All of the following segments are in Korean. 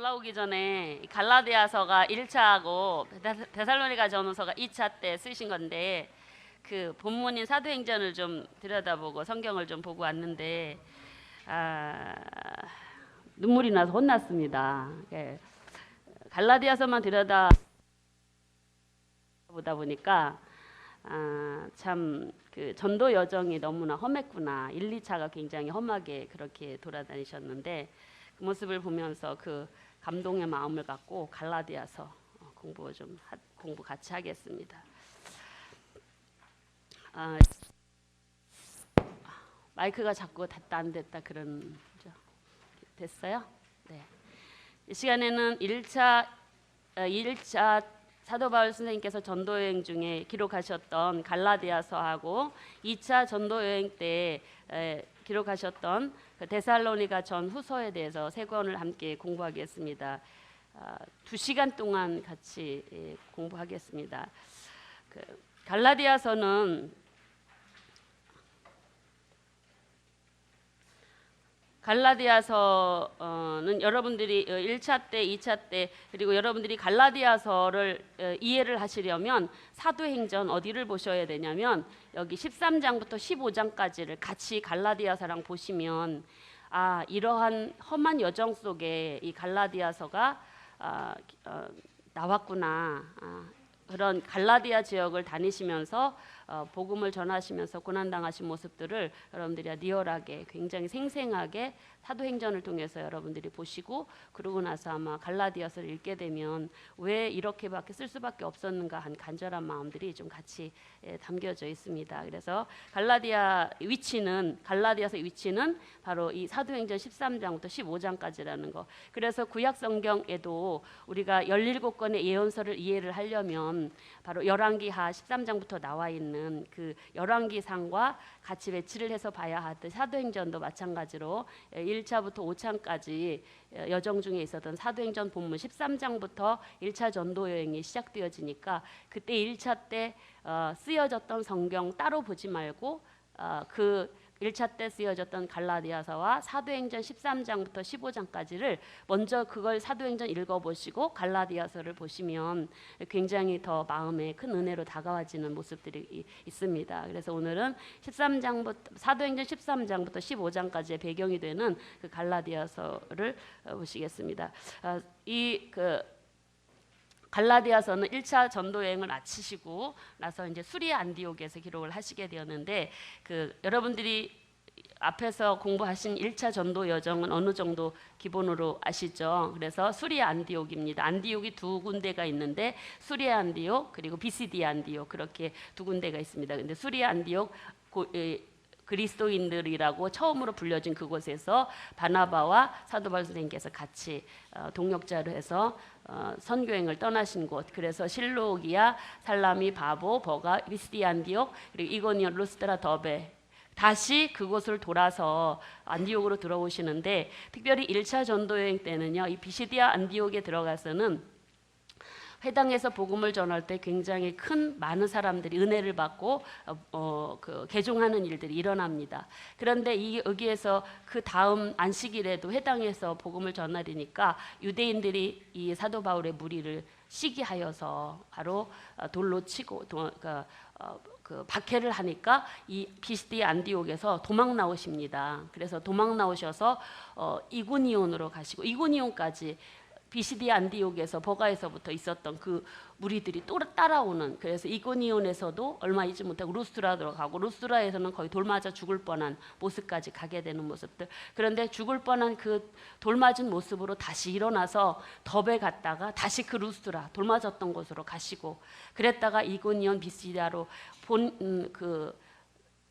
올라오기 전에 갈라디아서가 1차하고 데살로니가 전후서가 2차 때 쓰신 건데 그 본문인 사도행전을 좀 들여다보고 성경을 좀 보고 왔는데 눈물이 나서 혼났습니다. 갈라디아서만 들여다 보다 보니까 참 그 전도 여정이 너무나 험했구나. 1, 2차가 굉장히 험하게 그렇게 돌아다니셨는데 그 모습을 보면서 그 감동의 마음을 갖고 갈라디아서 공부 같이 하겠습니다. 마이크가 자꾸 됐다 안 됐다 그런 됐어요? 네. 이 시간에는 1차 사도 바울 선생님께서 전도여행 중에 기록하셨던 갈라디아서하고 2차 전도여행 때 기록하셨던 그 데살로니가 전후서에 대해서 세 권을 함께 공부하겠습니다. 2시간 동안 같이 공부하겠습니다. 갈라디아서는 여러분들이 1차 때, 2차 때 그리고 여러분들이 갈라디아서를 이해를 하시려면 사도행전 어디를 보셔야 되냐면 여기 13장부터 15장까지를 같이 갈라디아서랑 보시면 이러한 험한 여정 속에 이 갈라디아서가 나왔구나. 그런 갈라디아 지역을 다니시면서 복음을 전하시면서 고난당하신 모습들을 여러분들이 리얼하게 굉장히 생생하게 사도행전을 통해서 여러분들이 보시고 그러고 나서 아마 갈라디아서를 읽게 되면 왜 이렇게밖에 쓸 수밖에 없었는가 한 간절한 마음들이 좀 같이 담겨져 있습니다. 그래서 갈라디아서 위치는 바로 이 사도행전 13장부터 15장까지라는 거. 그래서 구약 성경에도 우리가 17권의 예언서를 이해를 하려면 바로 열왕기하 13장부터 나와 있는 그 열왕기상과 같이 배치를 해서 봐야 하듯 사도행전도 마찬가지로 1차부터 5차까지 여정 중에 있었던 사도행전 본문 13장부터 1차 전도 여행이 시작되어지니까 그때 1차 때 쓰여졌던 성경 따로 보지 말고 그 1차 때 쓰여졌던 갈라디아서와 사도행전 13장부터 15장까지를 먼저 그걸 사도행전 읽어보시고 갈라디아서를 보시면 굉장히 더 마음에 큰 은혜로 다가와지는 모습들이 있습니다. 그래서 오늘은 사도행전 13장부터 15장까지의 배경이 되는 그 갈라디아서를 보시겠습니다. 갈라디아서는 1차 전도 여행을 마치시고 나서 이제 수리아 안디옥에서 기록을 하시게 되었는데 여러분들이 앞에서 공부하신 1차 전도 여정은 어느 정도 기본으로 아시죠? 그래서 수리아 안디옥입니다. 안디옥이 두 군데가 있는데 수리아 안디옥 그리고 비시디아 안디옥 그렇게 두 군데가 있습니다. 근데 수리아 안디옥 그리스도인들이라고 처음으로 불려진 그곳에서 바나바와 사도 바울 선생님께서 같이 동역자로 해서 선교행을 떠나신 곳. 그래서 실로기아, 살라미, 바보, 버가, 리스디, 안디옥, 그리고 이고니온, 루스드라, 더베 다시 그곳을 돌아서 안디옥으로 들어오시는데, 특별히 1차 전도여행 때는요, 이 비시디아 안디옥에 들어가서는 회당에서 복음을 전할 때 굉장히 많은 사람들이 은혜를 받고 개종하는 일들이 일어납니다. 그런데 여기에서 그 다음 안식일에도 회당에서 복음을 전하리니까 유대인들이 이 사도 바울의 무리를 시기하여서 바로 돌로 치고 그 박해를 하니까 이 비시디 안디옥에서 도망 나오십니다. 그래서 도망 나오셔서 이고니온으로 가시고, 이고니온까지 비시디 안디옥에서 버가에서부터 있었던 그 무리들이 또 따라오는, 그래서 이고니온에서도 얼마 있지 못하고 루스트라로 가고, 루스트라에서는 거의 돌 맞아 죽을 뻔한 모습까지 가게 되는 모습들. 그런데 죽을 뻔한 그 돌 맞은 모습으로 다시 일어나서 더베 갔다가 다시 그 루스트라 돌 맞았던 곳으로 가시고, 그랬다가 이고니온 비시디아로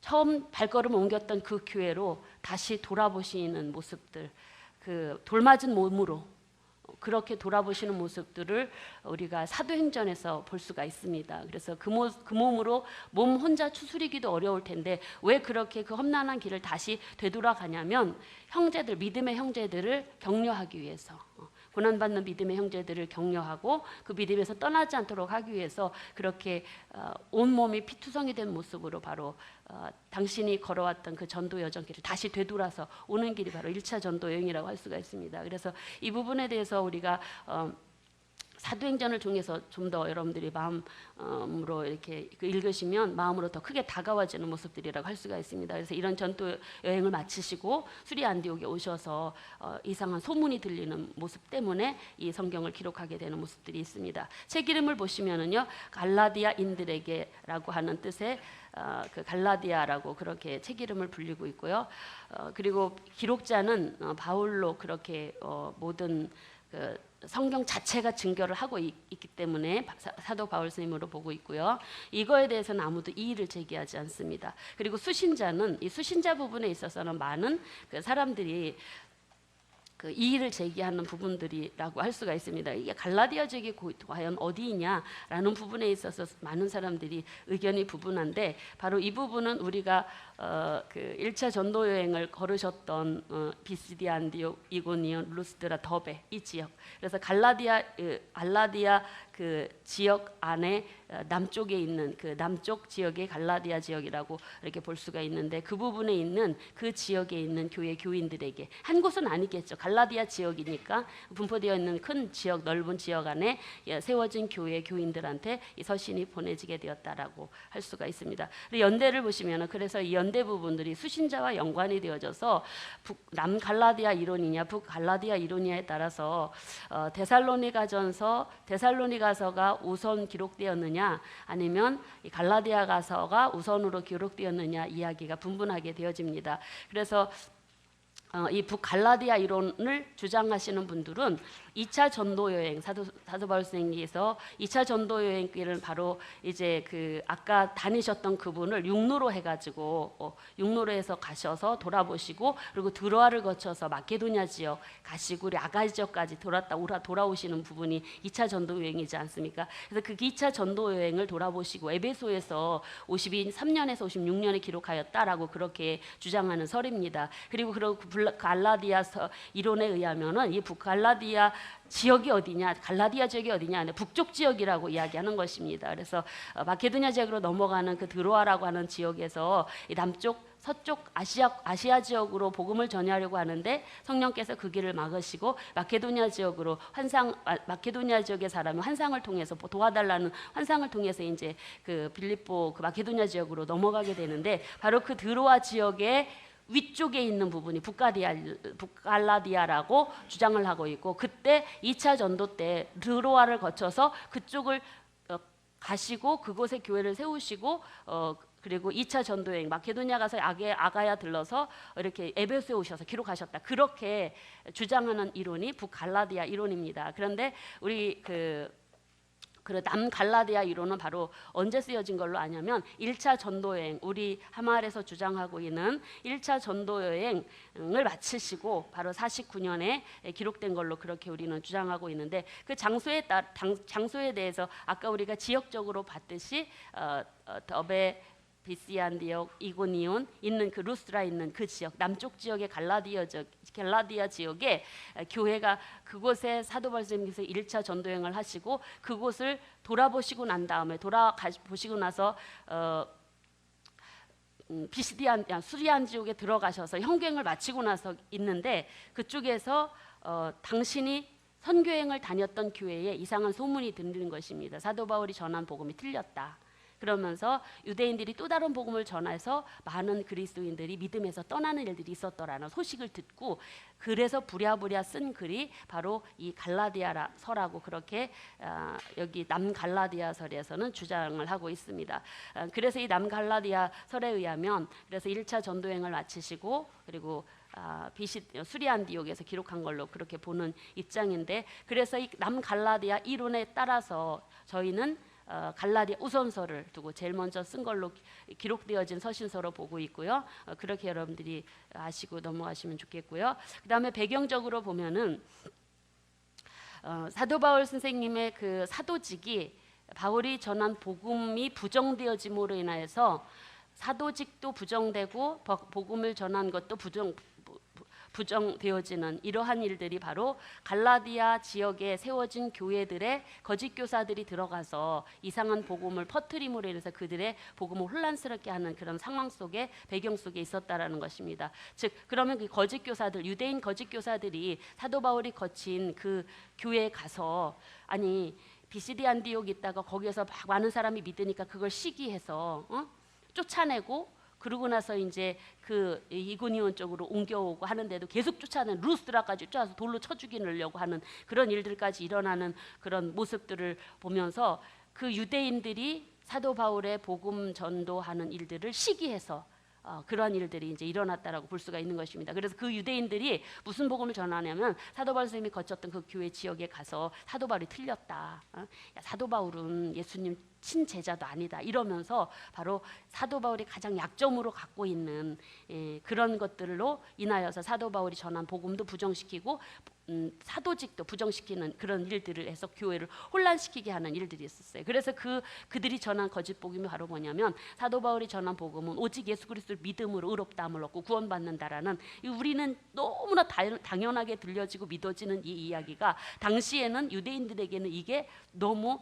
처음 발걸음 옮겼던 그 교회로 다시 돌아보시는 모습들, 그 돌 맞은 몸으로 그렇게 돌아보시는 모습들을 우리가 사도행전에서 볼 수가 있습니다. 그래서 그 몸으로 몸 혼자 추스리기도 어려울 텐데 왜 그렇게 그 험난한 길을 다시 되돌아가냐면, 형제들, 믿음의 형제들을 격려하기 위해서, 고난받는 믿음의 형제들을 격려하고 그 믿음에서 떠나지 않도록 하기 위해서 그렇게 온몸이 피투성이 된 모습으로 바로 당신이 걸어왔던 그 전도 여정길을 다시 되돌아서 오는 길이 바로 1차 전도 여행이라고 할 수가 있습니다. 그래서 이 부분에 대해서 우리가 사도행전을 통해서 좀 더 여러분들이 마음으로 이렇게 읽으시면 마음으로 더 크게 다가와지는 모습들이라고 할 수가 있습니다. 그래서 이런 전도 여행을 마치시고 수리 안디옥에 오셔서 이상한 소문이 들리는 모습 때문에 이 성경을 기록하게 되는 모습들이 있습니다. 책 이름을 보시면은요, 갈라디아인들에게라고 하는 뜻의 그 갈라디아라고 그렇게 책 이름을 불리고 있고요. 그리고 기록자는 바울로 그렇게 모든 그 성경 자체가 증거를 하고 있기 때문에 사도 바울 스님으로 보고 있고요. 이거에 대해서는 아무도 이의를 제기하지 않습니다. 그리고 수신자는, 이 수신자 부분에 있어서는 많은 그 사람들이 그 이의를 제기하는 부분들이라고 할 수가 있습니다. 이게 갈라디아 지역이 과연 어디이냐라는 부분에 있어서 많은 사람들이 의견이 부분한데, 바로 이 부분은 우리가 그 1차 전도 여행을 걸으셨던 비시디 안디옥, 이고니온, 루스드라, 더베 이 지역, 그래서 갈라디아 그 지역 안에 남쪽에 있는 그 남쪽 지역의 갈라디아 지역이라고 이렇게 볼 수가 있는데, 그 부분에 있는 그 지역에 있는 교회 교인들에게, 한 곳은 아니겠죠. 갈라디아 지역이니까 분포되어 있는 큰 지역, 넓은 지역 안에 세워진 교회 교인들한테 이 서신이 보내지게 되었다라고 할 수가 있습니다. 연대를 보시면은, 그래서 이 연대 부분들이 수신자와 연관이 되어져서 남 갈라디아 이론이냐 북 갈라디아 이론이냐에 따라서 데살로니가서가 우선 기록되었느냐 아니면 이 갈라디아가서가 우선으로 기록되었느냐 이야기가 분분하게 되어집니다. 그래서 이 북갈라디아 이론을 주장하시는 분들은 2차 전도 여행, 사도 바울 선생님께서 2차 전도 여행길을 바로 이제 그 아까 다니셨던 그분을 육로로 해가지고 육로로 해서 가셔서 돌아보시고, 그리고 드로아를 거쳐서 마케도냐 지역 가시고 우리 아가이 지역까지 돌아오시는 부분이 2차 전도 여행이지 않습니까? 그래서 그 2차 전도 여행을 돌아보시고 에베소에서 53년에서 56년에 기록하였다라고 그렇게 주장하는 설입니다. 그리고 갈라디아 이론에 의하면은 이 북갈라디아 지역이 어디냐, 갈라디아 지역이 어디냐, 북쪽 지역이라고 이야기하는 것입니다. 그래서 마케도냐 지역으로 넘어가는 그 드로아라고 하는 지역에서 이 남쪽, 서쪽 아시아 지역으로 복음을 전하려고 하는데 성령께서 그 길을 막으시고 마케도냐 지역의 사람이 환상을 통해서 도와달라는 환상을 통해서 이제 그 빌립보 그 마케도냐 지역으로 넘어가게 되는데, 바로 그 드로아 지역의 위쪽에 있는 부분이 북갈라디아라고 주장을 하고 있고, 그때 2차 전도 때 드로아를 거쳐서 그쪽을 가시고 그곳에 교회를 세우시고 그리고 2차 전도 여행 마케도냐 가서 아가야 들러서 이렇게 에베소에 오셔서 기록하셨다, 그렇게 주장하는 이론이 북갈라디아 이론입니다. 그런데 우리 그 그 남갈라디아 이론은 바로 언제 쓰여진 걸로 아냐면 1차 전도여행, 우리 하마엘에서 주장하고 있는 1차 전도여행을 마치시고 바로 49년에 기록된 걸로 그렇게 우리는 주장하고 있는데, 그 장소에 대해서 아까 우리가 지역적으로 봤듯이 더베, 비시안디옥, 이고니온 있는 그 루스라 있는 그 지역, 남쪽 지역의 갈라디아 지역에 교회가, 그곳에 사도 바울님께서 1차 전도여행을 하시고 그곳을 돌아보시고 난 다음에, 돌아보시고 나서 수리안 지역에 들어가셔서 형교행을 마치고 나서 있는데, 그쪽에서 당신이 선교행을 다녔던 교회에 이상한 소문이 들리는 것입니다. 사도 바울이 전한 복음이 틀렸다. 그러면서 유대인들이 또 다른 복음을 전해서 많은 그리스도인들이 믿음에서 떠나는 일들이 있었더라는 소식을 듣고, 그래서 부랴부랴 쓴 글이 바로 이 갈라디아서라고 그렇게 여기 남갈라디아설에서는 주장을 하고 있습니다. 그래서 이 남갈라디아설에 의하면, 그래서 1차 전도행을 마치시고 그리고 수리안디옥에서 기록한 걸로 그렇게 보는 입장인데, 그래서 이 남갈라디아 이론에 따라서 저희는 갈라디아 우선서를 두고 제일 먼저 쓴 걸로 기록되어진 서신서로 보고 있고요. 그렇게 여러분들이 아시고 넘어가시면 좋겠고요. 그 다음에 배경적으로 보면은 사도 바울 선생님의 그 사도직이, 바울이 전한 복음이 부정되어짐으로 인하여서 사도직도 부정되고 복음을 전한 것도 부정되어지는 이러한 일들이 바로 갈라디아 지역에 세워진 교회들의 거짓 교사들이 들어가서 이상한 복음을 퍼뜨림으로 인해서 그들의 복음을 혼란스럽게 하는 그런 상황 속에, 배경 속에 있었다라는 것입니다. 즉, 그러면 그 거짓 교사들, 유대인 거짓 교사들이 사도 바울이 거친 그 교회에 가서, 아니 비시디 안디옥 있다가 거기에서 막 많은 사람이 믿으니까 그걸 시기해서 쫓아내고, 그러고 나서 이제 그 이고니온 쪽으로 옮겨오고 하는데도 계속 쫓아내는, 루스드라까지 쫓아서 돌로 쳐 죽이려고 하는 그런 일들까지 일어나는 그런 모습들을 보면서, 그 유대인들이 사도 바울의 복음 전도하는 일들을 시기해서 그러한 일들이 이제 일어났다라고 볼 수가 있는 것입니다. 그래서 그 유대인들이 무슨 복음을 전하냐면, 사도 바울 선생님이 거쳤던 그 교회 지역에 가서 사도 바울이 틀렸다, 야, 사도 바울은 예수님 친제자도 아니다, 이러면서 바로 사도 바울이 가장 약점으로 갖고 있는 그런 것들로 인하여서 사도 바울이 전한 복음도 부정시키고 사도직도 부정시키는 그런 일들을 해서 교회를 혼란시키게 하는 일들이 있었어요. 그래서 그들이 전한 거짓 복음이 바로 뭐냐면, 사도 바울이 전한 복음은 오직 예수 그리스도를 믿음으로 의롭다함을 얻고 구원받는다라는, 우리는 너무나 당연하게 들려지고 믿어지는 이 이야기가 당시에는 유대인들에게는 이게 너무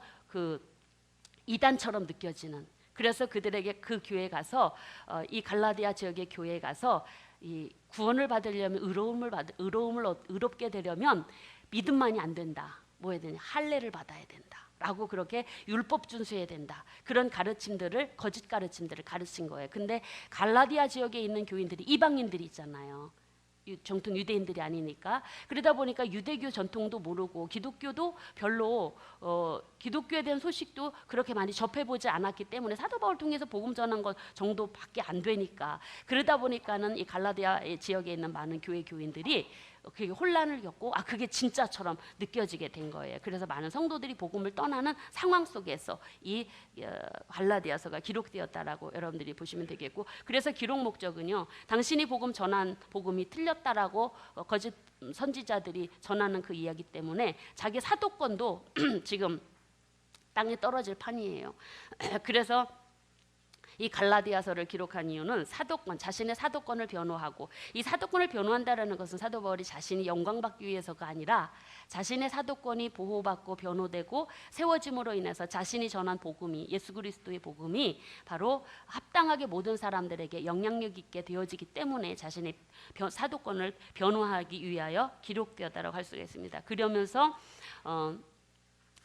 이단처럼 느껴지는, 그래서 그들에게 그 교회에 가서 이 갈라디아 지역의 교회에 가서 이 구원을 받으려면, 의롭게 되려면 믿음만이 안 된다. 뭐 해야 되냐? 할례를 받아야 된다 라고, 그렇게 율법 준수해야 된다, 그런 가르침들을, 거짓 가르침들을 가르친 거예요. 근데 갈라디아 지역에 있는 교인들이 이방인들이 있잖아요. 정통 유대인들이 아니니까. 그러다 보니까 유대교 전통도 모르고 기독교도 별로 기독교에 대한 소식도 그렇게 많이 접해보지 않았기 때문에 사도 바울 통해서 복음 전한 것 정도밖에 안 되니까, 그러다 보니까는 이 갈라디아 지역에 있는 많은 교회 교인들이 그게 혼란을 겪고 그게 진짜처럼 느껴지게 된 거예요. 그래서 많은 성도들이 복음을 떠나는 상황 속에서 이 갈라디아서가 기록되었다라고 여러분들이 보시면 되겠고, 그래서 기록 목적은요, 당신이 복음 전한 복음이 틀렸다라고 거짓 선지자들이 전하는 그 이야기 때문에 자기 사도권도 지금 땅에 떨어질 판이에요. 그래서 이 갈라디아서를 기록한 이유는 사도권, 자신의 사도권을 변호하고, 이 사도권을 변호한다라는 것은 사도 바울이 자신이 영광받기 위해서가 아니라 자신의 사도권이 보호받고 변호되고 세워짐으로 인해서 자신이 전한 복음이, 예수 그리스도의 복음이 바로 합당하게 모든 사람들에게 영향력 있게 되어지기 때문에 자신의 사도권을 변호하기 위하여 기록되었다고 할 수가 있습니다. 그러면서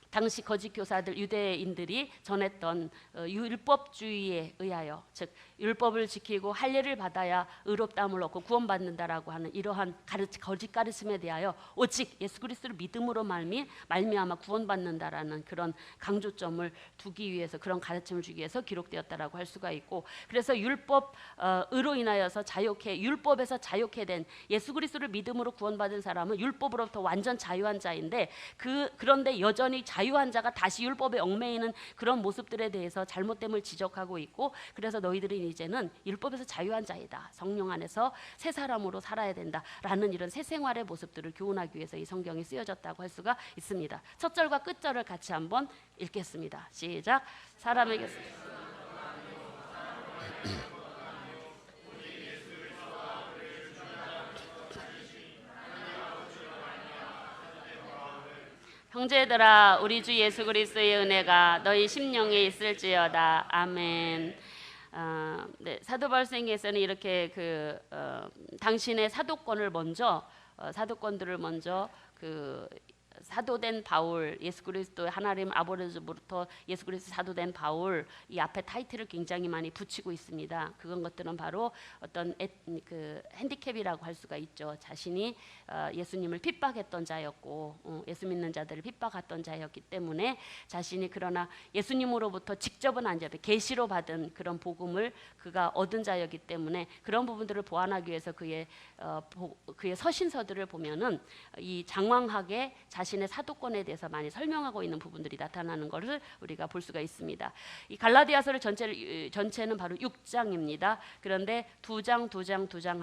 당시 거짓 교사들, 유대인들이 전했던 율법주의에 의하여, 즉 율법을 지키고 할례를 받아야 의롭다함을 얻고 구원받는다라고 하는 이러한 거짓 가르침에 대하여 오직 예수 그리스도를 믿음으로 말미암아 구원받는다라는 그런 강조점을 두기 위해서, 그런 가르침을 주기 위해서 기록되었다라고 할 수가 있고, 그래서 율법으로 인하여서 율법에서 자유케 된 예수 그리스도를 믿음으로 구원받은 사람은 율법으로부터 완전 자유한 자인데, 그런데 여전히 자유한 자가 다시 율법에 얽매이는 그런 모습들에 대해서 잘못됨을 지적하고 있고, 그래서 너희들은 이제는 율법에서 자유한 자이다, 성령 안에서 새 사람으로 살아야 된다라는 이런 새 생활의 모습들을 교훈하기 위해서 이 성경이 쓰여졌다고 할 수가 있습니다. 첫 절과 끝 절을 같이 한번 읽겠습니다. 시작. 사람에게 형제들아, 우리 주 예수 그리스도의 은혜가 너희 심령에 있을지어다. 아멘. 네, 사도 바울서에서는 이렇게 당신의 사도권을 먼저 사도권들을 먼저 사도된 바울, 예수 그리스도의 하나님 아버지로부터 예수 그리스도 사도된 바울, 이 앞에 타이틀을 굉장히 많이 붙이고 있습니다. 그건 것들은 바로 어떤 핸디캡이라고 할 수가 있죠. 자신이 예수님을 핍박했던 자였고, 예수 믿는 자들을 핍박했던 자였기 때문에 자신이 그러나 예수님으로부터 직접은 아니죠, 계시로 받은 그런 복음을 그가 얻은 자였기 때문에 그런 부분들을 보완하기 위해서 그의 서신서들을 보면은 이 장황하게 자신의 사도권에 대해서 많이 설명하고 있는 부분들이 나타나는 것을 우리가 볼 수가 있습니다. 이 갈라디아서를 전체는 바로 6장입니다. 그런데 두 장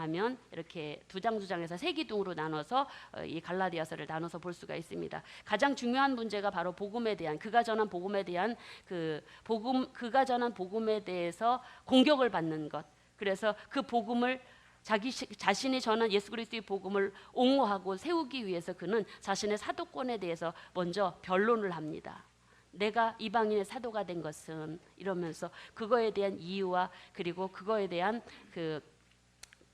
하면 이렇게 두 장에서 세 기둥으로 나눠서 이 갈라디아서를 나눠서 볼 수가 있습니다. 가장 중요한 문제가 바로 복음에 대한, 그가 전한 복음에 대한 그가 전한 복음에 대해서 공격을 받는 것. 그래서 그 복음을 자신이 전한 예수 그리스도의 복음을 옹호하고 세우기 위해서 그는 자신의 사도권에 대해서 먼저 변론을 합니다. 내가 이방인의 사도가 된 것은, 이러면서 그거에 대한 이유와 그리고 그거에 대한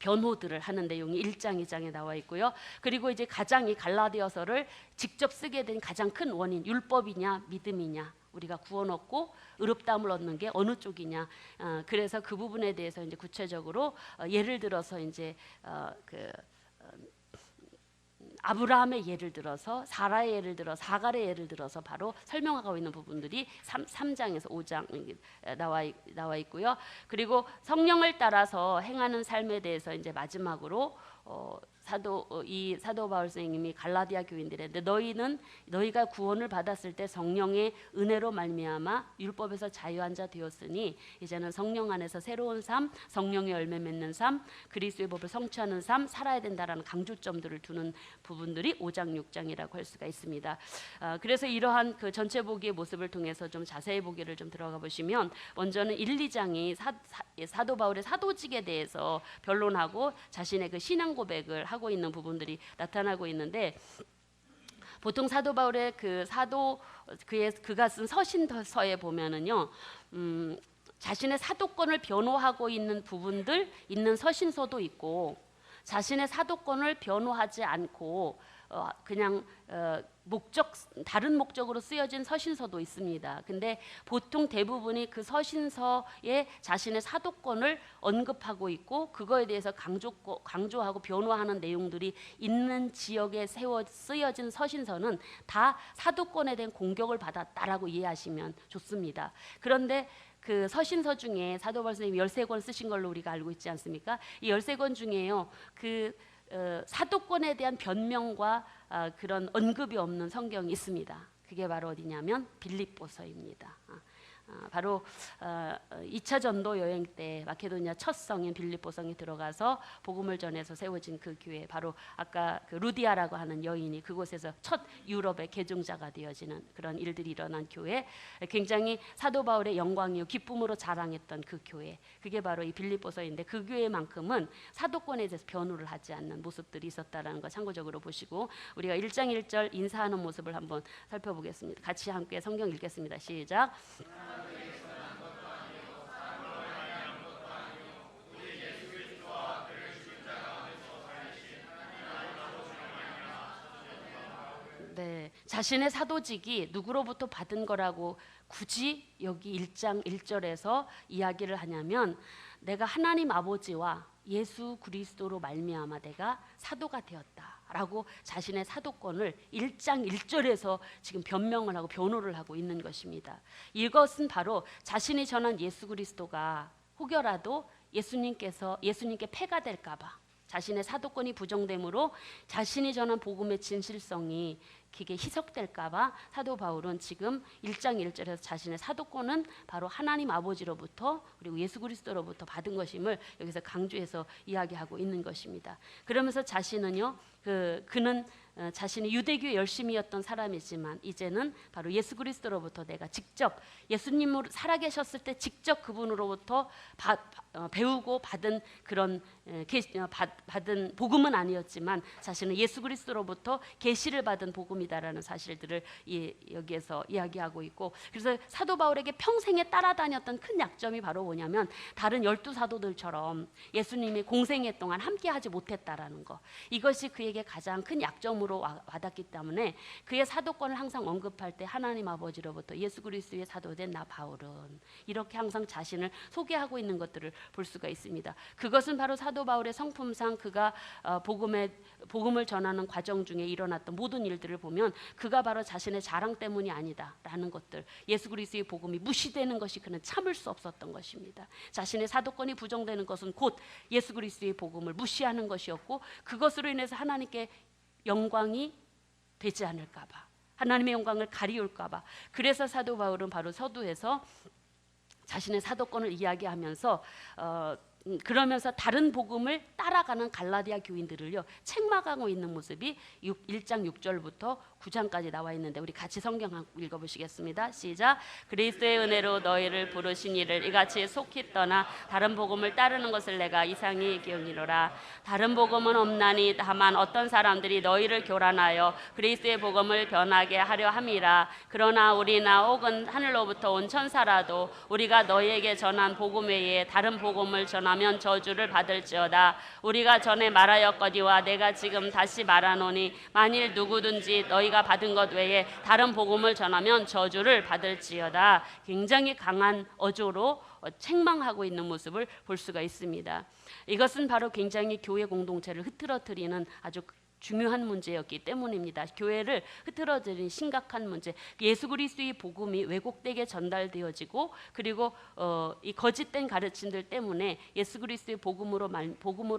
변호들을 하는 내용이 1장, 2장에 나와 있고요. 그리고 이제 가장 이 갈라디아서를 직접 쓰게 된 가장 큰 원인, 율법이냐 믿음이냐, 우리가 구원 얻고 의롭다함을 얻는 게 어느 쪽이냐. 그래서 그 부분에 대해서 이제 구체적으로 예를 들어서 이제 아브라함의 예를 들어서, 사라의 예를 들어, 사갈의 예를 들어서 바로 설명하고 있는 부분들이 3장에서 5장 나와 있고요. 그리고 성령을 따라서 행하는 삶에 대해서 이제 마지막으로 사도 바울 선생님이 갈라디아 교인들한테 너희가 구원을 받았을 때 성령의 은혜로 말미암아 율법에서 자유한 자 되었으니 이제는 성령 안에서 새로운 삶, 성령의 열매 맺는 삶, 그리스도의 법을 성취하는 삶 살아야 된다라는 강조점들을 두는 부분들이 5장, 6장이라고 할 수가 있습니다. 그래서 이러한 그 전체 보기의 모습을 통해서 좀 자세히 보기를 좀 들어가 보시면, 먼저는 1, 2장이 사도 바울의 사도직에 대해서 변론하고 자신의 그 신앙 고백을 하고 있는 부분들이 나타나고 있는데, 보통 사도 바울의 그가 쓴 서신서에 보면은요, 자신의 사도권을 변호하고 있는 부분들 있는 서신서도 있고, 자신의 사도권을 변호하지 않고 그냥 다른 목적으로 쓰여진 서신서도 있습니다. 근데 보통 대부분이 그 서신서에 자신의 사도권을 언급하고 있고, 그거에 대해서 강조하고 변호하는 내용들이 있는 지역에 쓰여진 서신서는 다 사도권에 대한 공격을 받았다라고 이해하시면 좋습니다. 그런데 그 서신서 중에 사도 바울 선생님이 13권 쓰신 걸로 우리가 알고 있지 않습니까? 이 13권 중에요, 사도권에 대한 변명과 그런 언급이 없는 성경이 있습니다. 그게 바로 어디냐면 빌립보서입니다. 바로 2차 전도 여행 때 마케도니아 첫 성인 빌립보성에 들어가서 복음을 전해서 세워진 그 교회, 바로 아까 그 루디아라고 하는 여인이 그곳에서 첫 유럽의 개종자가 되어지는 그런 일들이 일어난 교회, 굉장히 사도 바울의 영광이요 기쁨으로 자랑했던 그 교회, 그게 바로 이 빌립보서인데, 그 교회만큼은 사도권에 대해서 변호를 하지 않는 모습들이 있었다라는 거 참고적으로 보시고, 우리가 1장 1절 인사하는 모습을 한번 살펴보겠습니다. 같이 함께 성경 읽겠습니다. 시작. 네, 자신의 사도직이 누구로부터 받은 거라고 굳이 여기 1장 1절에서 이야기를 하냐면, 내가 하나님 아버지와 예수 그리스도로 말미암아 내가 사도가 되었다라고 자신의 사도권을 1장 1절에서 지금 변명을 하고 변호를 하고 있는 것입니다. 이것은 바로 자신이 전한 예수 그리스도가 혹여라도 예수님께 폐가 될까 봐, 자신의 사도권이 부정됨으로 자신이 전한 복음의 진실성이 그게 희석될까봐 사도 바울은 지금 1장 1절에서 자신의 사도권은 바로 하나님 아버지로부터 그리고 예수 그리스도로부터 받은 것임을 여기서 강조해서 이야기하고 있는 것입니다. 그러면서 자신은요, 그는 자신이 유대교의 열심이었던 사람이지만 이제는 바로 예수 그리스도로부터 내가 직접 예수님으로 살아계셨을 때 직접 그분으로부터 배우고 받은 그런 받은 복음은 아니었지만 자신은 예수 그리스도로부터 계시를 받은 복음이다라는 사실들을 여기에서 이야기하고 있고, 그래서 사도 바울에게 평생에 따라다녔던 큰 약점이 바로 뭐냐면 다른 12사도들처럼 예수님이 공생애 동안 함께하지 못했다라는 거, 이것이 그에게 가장 큰 약점으로 와닿기 때문에 그의 사도권을 항상 언급할 때 하나님 아버지로부터 예수 그리스도의 사도된 나 바울은 이렇게 항상 자신을 소개하고 있는 것들을 볼 수가 있습니다. 그것은 바로 사도 바울의 성품상 그가 복음을 전하는 과정 중에 일어났던 모든 일들을 보면 그가 바로 자신의 자랑 때문이 아니다라는 것들, 예수 그리스도의 복음이 무시되는 것이 그는 참을 수 없었던 것입니다. 자신의 사도권이 부정되는 것은 곧 예수 그리스도의 복음을 무시하는 것이었고, 그것으로 인해서 하나님께 영광이 되지 않을까 봐, 하나님의 영광을 가리울까 봐, 그래서 사도 바울은 바로 서두에서 자신의 사도권을 이야기하면서 그러면서 다른 복음을 따라가는 갈라디아 교인들을요 책망하고 있는 모습이 1장 6절부터 9장까지 나와 있는데, 우리 같이 성경 읽어보시겠습니다. 시작. 그리스도의 은혜로 너희를 부르신 이를 이같이 속히 떠나 다른 복음을 따르는 것을 내가 이상히 여기노라. 다른 복음은 없나니 다만 어떤 사람들이 너희를 교란하여 그리스도의 복음을 변하게 하려 함이라. 그러나 우리나 혹은 하늘로부터 온 천사라도 우리가 너희에게 전한 복음 외에 다른 복음을 전하면 저주를 받을지어다. 우리가 전에 말하였거니와 내가 지금 다시 말하노니 만일 누구든지 너희가 받은 것 외에 다른 복음을 전하면 저주를 받을지어다. 굉장히 강한 어조로 책망하고 있는 모습을 볼 수가 있습니다. 이것은 바로 굉장히 교회 공동체를 흐트러뜨리는 아주 중요한 문제였기 때문입니다. 교회를 흐트러뜨린 심각한 문제, 예수 그리스도의 복음이 왜곡되게 전달되어지고, 그리고 이 거짓된 가르침들 때문에 예수 그리스도의 복음으로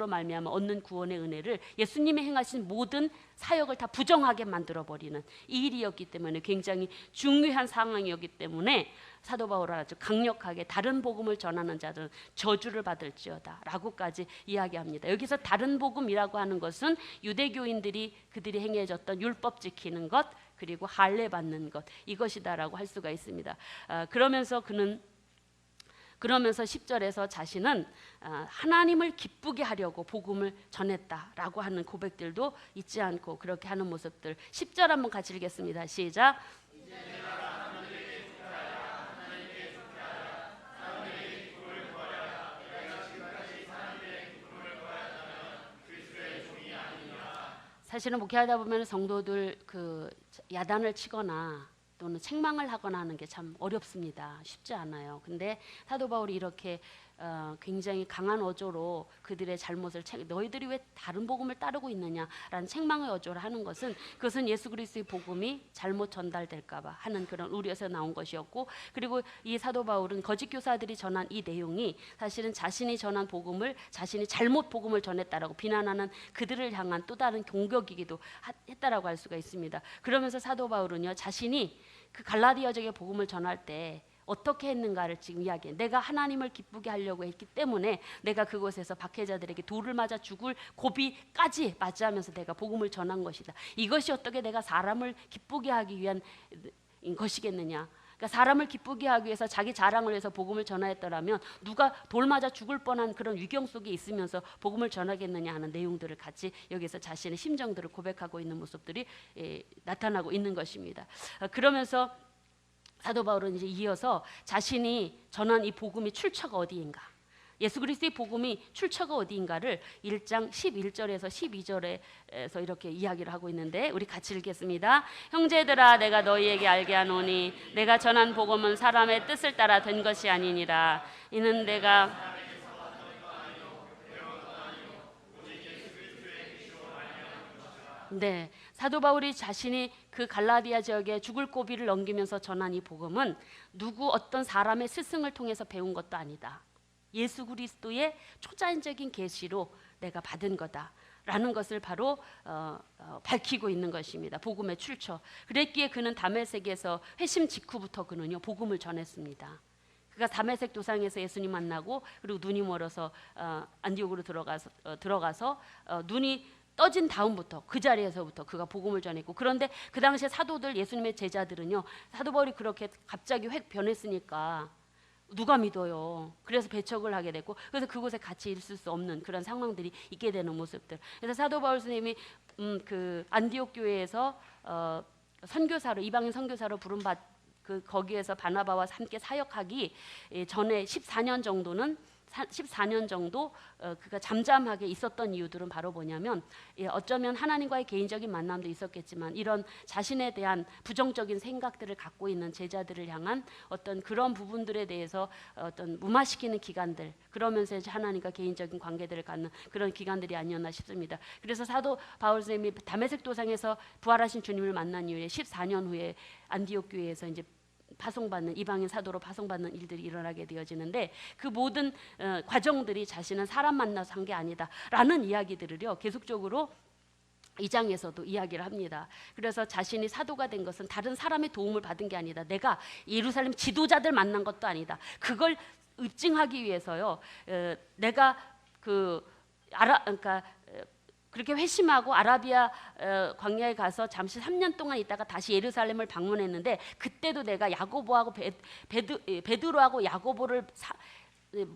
말미암아 얻는 구원의 은혜를 예수님이 행하신 모든 사역을 다 부정하게 만들어버리는 이 일이었기 때문에 굉장히 중요한 상황이었기 때문에 사도 바울은 아주 강력하게 다른 복음을 전하는 자들은 저주를 받을지어다 라고까지 이야기합니다. 여기서 다른 복음이라고 하는 것은 유대교인들이 그들이 행해졌던 율법 지키는 것, 그리고 할례 받는 것, 이것이다라고 할 수가 있습니다. 그러면서 10절에서 자신은 하나님을 기쁘게 하려고 복음을 전했다라고 하는 고백들도 잊지 않고 그렇게 하는 모습들, 10절 한번 같이 읽겠습니다. 시작. 사실은 목회하다 보면 성도들 야단을 치거나 또는 책망을 하거나 하는 게 참 어렵습니다. 쉽지 않아요. 근데 사도 바울이 이렇게 굉장히 강한 어조로 그들의 잘못을 너희들이 왜 다른 복음을 따르고 있느냐라는 책망의 어조를 하는 것은, 그것은 예수 그리스도의 복음이 잘못 전달될까 봐 하는 그런 우려에서 나온 것이었고, 그리고 이 사도 바울은 거짓 교사들이 전한 이 내용이 사실은 자신이 전한 복음을 자신이 잘못 복음을 전했다라고 비난하는 그들을 향한 또 다른 공격이기도 했다라고 할 수가 있습니다. 그러면서 사도 바울은요 자신이 그 갈라디아 지역의 복음을 전할 때 어떻게 했는가를 지금 이야기해. 내가 하나님을 기쁘게 하려고 했기 때문에 내가 그곳에서 박해자들에게 돌을 맞아 죽을 고비까지 맞이하면서 내가 복음을 전한 것이다. 이것이 어떻게 내가 사람을 기쁘게 하기 위한 것이겠느냐. 그러니까 사람을 기쁘게 하기 위해서 자기 자랑을 위해서 복음을 전하였더라면 누가 돌 맞아 죽을 뻔한 그런 위경 속에 있으면서 복음을 전하겠느냐 하는 내용들을 같이 여기서 자신의 심정들을 고백하고 있는 모습들이 나타나고 있는 것입니다. 그러면서 사도 바울은 이제 이어서 자신이 전한 이 복음의 출처가 어디인가, 예수 그리스도의 복음이 출처가 어디인가를 1장 11절에서 12절에서 이렇게 이야기를 하고 있는데, 우리 같이 읽겠습니다. 형제들아, 내가 너희에게 알게 하노니 내가 전한 복음은 사람의 뜻을 따라 된 것이 아니니라. 이는 내가 사도 바울이 자신이 그 갈라디아 지역에 죽을 고비를 넘기면서 전한 이 복음은 누구 어떤 사람의 스승을 통해서 배운 것도 아니다. 예수 그리스도의 초자연적인 계시로 내가 받은 거다 라는 것을 바로 밝히고 있는 것입니다. 복음의 출처. 그랬기에 그는 다메섹에서 회심 직후부터 그는요 복음을 전했습니다. 그가 다메섹 도상에서 예수님 만나고 그리고 눈이 멀어서 안디옥으로 들어가서 눈이 떠진 다음부터 그 자리에서부터 그가 복음을 전했고, 그런데 그 당시에 사도들, 예수님의 제자들은요 사도 바울이 그렇게 갑자기 획 변했으니까 누가 믿어요. 그래서 배척을 하게 됐고, 그래서 그곳에 같이 있을 수 없는 그런 상황들이 있게 되는 모습들. 그래서 사도 바울 스님이 그 안디옥 교회에서 선교사로, 이방인 선교사로 부름받 거기에서 바나바와 함께 사역하기 전에 14년 정도 그가 잠잠하게 있었던 이유들은 바로 뭐냐면, 어쩌면 하나님과의 개인적인 만남도 있었겠지만 이런 자신에 대한 부정적인 생각들을 갖고 있는 제자들을 향한 어떤 그런 부분들에 대해서 어떤 무마시키는 기간들, 그러면서 이제 하나님과 개인적인 관계들을 갖는 그런 기간들이 아니었나 싶습니다. 그래서 사도 바울 선생님이 다메섹 도상에서 부활하신 주님을 만난 이후에 14년 후에 안디옥 교회에서 이제 파송받는, 이방인 사도로 파송받는 일들이 일어나게 되어지는데, 그 모든 과정들이 자신은 사람 만나서 한 게 아니다라는 이야기들을요 계속적으로 2장에서도 이야기를 합니다. 그래서 자신이 사도가 된 것은 다른 사람의 도움을 받은 게 아니다. 내가 예루살렘 지도자들 만난 것도 아니다. 그걸 입증하기 위해서요 내가 그러니까 그렇게 회심하고 아라비아 광야에 가서 잠시 3년 동안 있다가 다시 예루살렘을 방문했는데, 그때도 내가 야고보하고 베드로하고 야고보를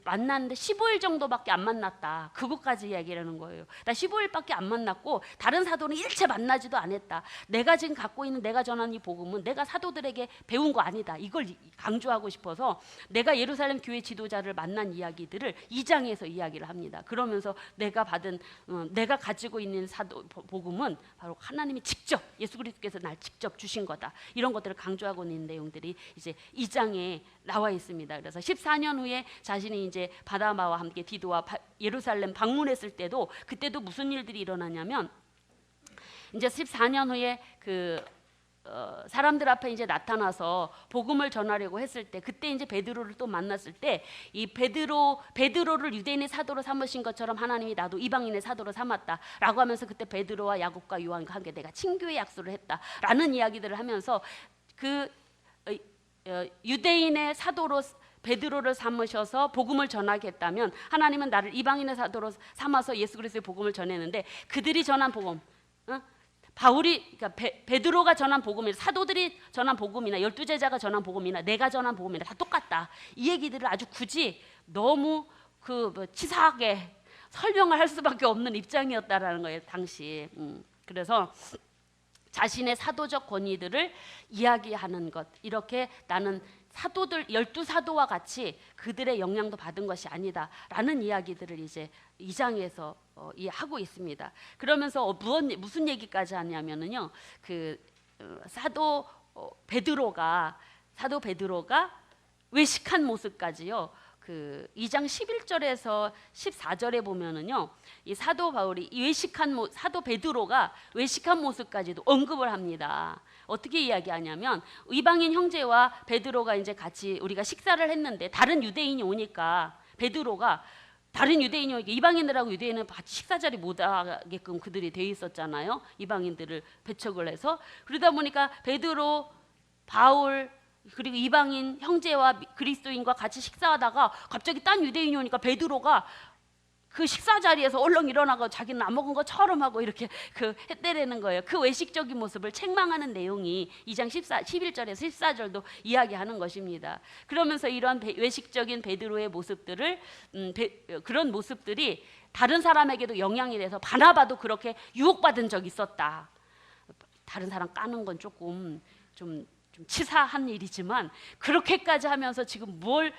만났는데 15일 정도밖에 안 만났다. 그것까지 이야기를 하는 거예요. 나 15일밖에 안 만났고 다른 사도는 일체 만나지도 않았다. 내가 지금 갖고 있는, 내가 전하는 이 복음은 내가 사도들에게 배운 거 아니다. 이걸 강조하고 싶어서 내가 예루살렘 교회 지도자를 만난 이야기들을 2장에서 이야기를 합니다. 그러면서 내가 가지고 있는 사도 복음은 바로 하나님이 직접, 예수 그리스도께서 날 직접 주신 거다. 이런 것들을 강조하고 있는 내용들이 이제 2장에 나와 있습니다. 그래서 14년 후에 자신이 이제 바나바와 함께 디도와 예루살렘 방문했을 때도, 그때도 무슨 일들이 일어나냐면, 이제 14년 후에 사람들 앞에 이제 나타나서 복음을 전하려고 했을 때, 그때 이제 베드로를 또 만났을 때, 이 베드로를 유대인의 사도로 삼으신 것처럼 하나님이 나도 이방인의 사도로 삼았다라고 하면서, 그때 베드로와 야곱과 요한과 함께 내가 친교의 약속을 했다라는 이야기들을 하면서, 유대인의 사도로 베드로를 삼으셔서 복음을 전하겠다면 하나님은 나를 이방인의 사도로 삼아서 예수 그리스도의 복음을 전했는데, 그들이 전한 복음, 그러니까 베드로가 전한 복음이나 사도들이 전한 복음이나 12제자가 전한 복음이나 내가 전한 복음이나 다 똑같다. 이 얘기들을 아주 굳이 너무 치사하게 설명을 할 수밖에 없는 입장이었다라는 거예요, 당시. 그래서 자신의 사도적 권위들을 이야기하는 것, 이렇게 나는 사도들 12사도와 같이 그들의 영향도 받은 것이 아니다라는 이야기들을 이제 2장에서 하고 있습니다. 그러면서 무슨 얘기까지 하냐면은요, 사도 베드로가 외식한 모습까지요. 2장 11절에서 14절에 보면은요, 이 사도 바울이 사도 베드로가 외식한 모습까지도 언급을 합니다. 어떻게 이야기하냐면, 이방인 형제와 베드로가 이제 같이 우리가 식사를 했는데, 다른 유대인이 오니까 이방인들하고 유대인은 같이 식사 자리 못 하게끔 그들이 돼 있었잖아요. 이방인들을 배척을 해서. 그러다 보니까 베드로, 바울, 그리고 이방인 형제와 그리스도인과 같이 식사하다가 갑자기 딴 유대인이 오니까 베드로가 그 식사 자리에서 얼른 일어나고 자기는 안 먹은 것처럼 하고 이렇게 해대라는 거예요. 그 외식적인 모습을 책망하는 내용이 2장 11절에서 14절도 이야기하는 것입니다. 그러면서 이런 외식적인 베드로의 모습들을 그런 모습들이 다른 사람에게도 영향이 돼서 바나바도 그렇게 유혹받은 적이 있었다. 다른 사람 까는 건 조금 좀 치사한 일이지만, 그렇게까지 하면서 지금 뭘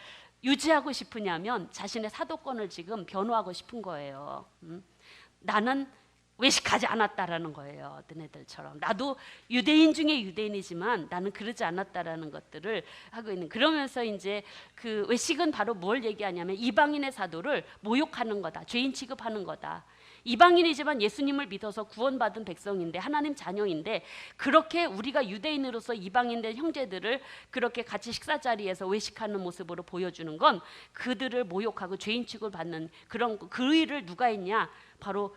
유지하고 싶으냐면 자신의 사도권을 지금 변호하고 싶은 거예요. 나는 외식하지 않았다라는 거예요. 너네들처럼 나도 유대인 중에 유대인이지만 나는 그러지 않았다라는 것들을 하고 있는. 그러면서 이제 그 외식은 바로 뭘 얘기하냐면, 이방인의 사도를 모욕하는 거다, 죄인 취급하는 거다. 이방인이지만 예수님을 믿어서 구원받은 백성인데, 하나님 자녀인데, 그렇게 우리가 유대인으로서 이방인들 형제들을 그렇게 같이 식사 자리에서 외식하는 모습으로 보여주는 건 그들을 모욕하고 죄인 취급을 받는 그 일을 누가 했냐? 바로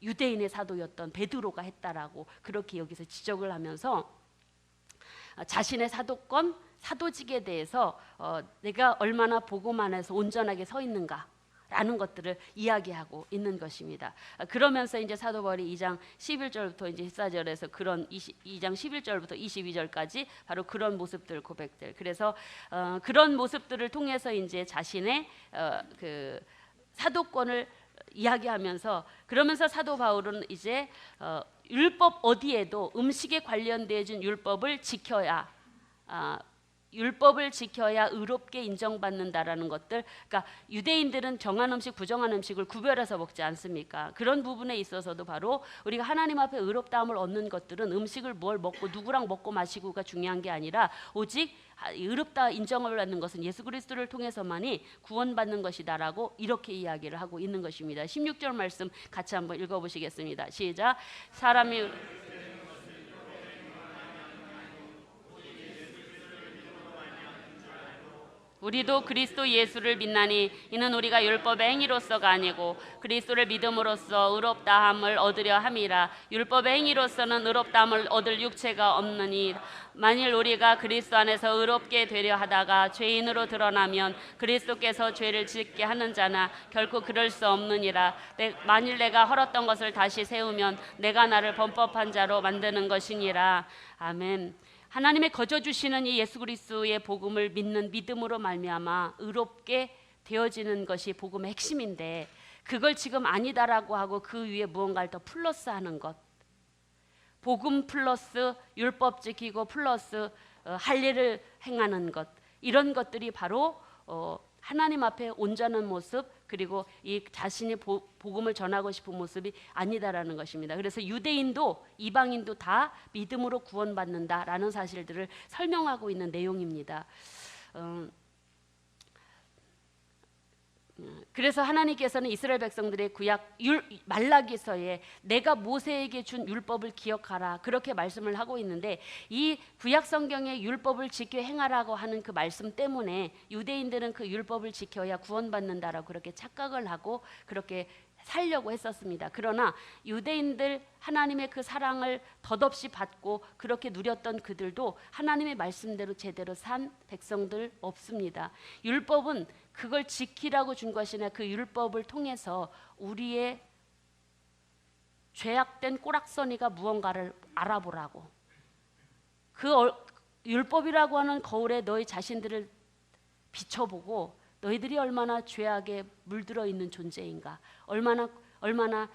유대인의 사도였던 베드로가 했다라고 그렇게 여기서 지적을 하면서 자신의 사도권, 사도직에 대해서 내가 얼마나 복음 안에서 온전하게 서 있는가 라는 것들을 이야기하고 있는 것입니다. 그러면서 이제 사도 바울이 2장 11절부터 이제 14절에서 그런 2장 11절부터 22절까지 바로 그런 모습들, 고백들. 그래서 그런 모습들을 통해서 이제 자신의 그 사도권을 이야기하면서, 그러면서 사도 바울은 이제 율법 어디에도 음식에 관련되어진 율법을 지켜야 율법을 지켜야 의롭게 인정받는다라는 것들. 그러니까 유대인들은 정한 음식, 부정한 음식을 구별해서 먹지 않습니까? 그런 부분에 있어서도 바로 우리가 하나님 앞에 의롭다함을 얻는 것들은 음식을 뭘 먹고 누구랑 먹고 마시고가 중요한 게 아니라 오직 의롭다 인정을 받는 것은 예수 그리스도를 통해서만이 구원받는 것이다라고 이렇게 이야기를 하고 있는 것입니다. 16절 말씀 같이 한번 읽어보시겠습니다. 시작. 사람이 우리도 그리스도 예수를 믿나니 이는 우리가 율법의 행위로서가 아니고 그리스도를 믿음으로써 의롭다함을 얻으려 함이라. 율법의 행위로서는 의롭다함을 얻을 육체가 없느니 만일 우리가 그리스도 안에서 의롭게 되려 하다가 죄인으로 드러나면 그리스도께서 죄를 짓게 하는 자나 결코 그럴 수 없느니라. 만일 내가 헐었던 것을 다시 세우면 내가 나를 범법한 자로 만드는 것이니라. 아멘. 하나님의 거저 주시는 이 예수 그리스도의 복음을 믿는 믿음으로 말미암아 의롭게 되어지는 것이 복음의 핵심인데, 그걸 지금 아니다라고 하고 그 위에 무언가를 더 플러스하는 것, 복음 플러스 율법 지키고 플러스 할례를 행하는 것, 이런 것들이 바로 하나님 앞에 온전한 모습, 그리고 이 자신이 복음을 전하고 싶은 모습이 아니다라는 것입니다. 그래서 유대인도 이방인도 다 믿음으로 구원받는다라는 사실들을 설명하고 있는 내용입니다. 그래서 하나님께서는 이스라엘 백성들의 구약 말라기서에 내가 모세에게 준 율법을 기억하라 그렇게 말씀을 하고 있는데, 이 구약 성경의 율법을 지켜 행하라고 하는 그 말씀 때문에 유대인들은 그 율법을 지켜야 구원받는다라고 그렇게 착각을 하고 그렇게 살려고 했었습니다. 그러나 유대인들 하나님의 그 사랑을 덧없이 받고 그렇게 누렸던 그들도 하나님의 말씀대로 제대로 산 백성들 없습니다. 율법은 그걸 지키라고 준 것이 아니라 그 율법을 통해서 우리의 죄악된 꼬락서니가 무언가를 알아보라고, 그 율법이라고 하는 거울에 너희 자신들을 비춰보고 너희들이 얼마나 죄악에 물들어 있는 존재인가, 얼마나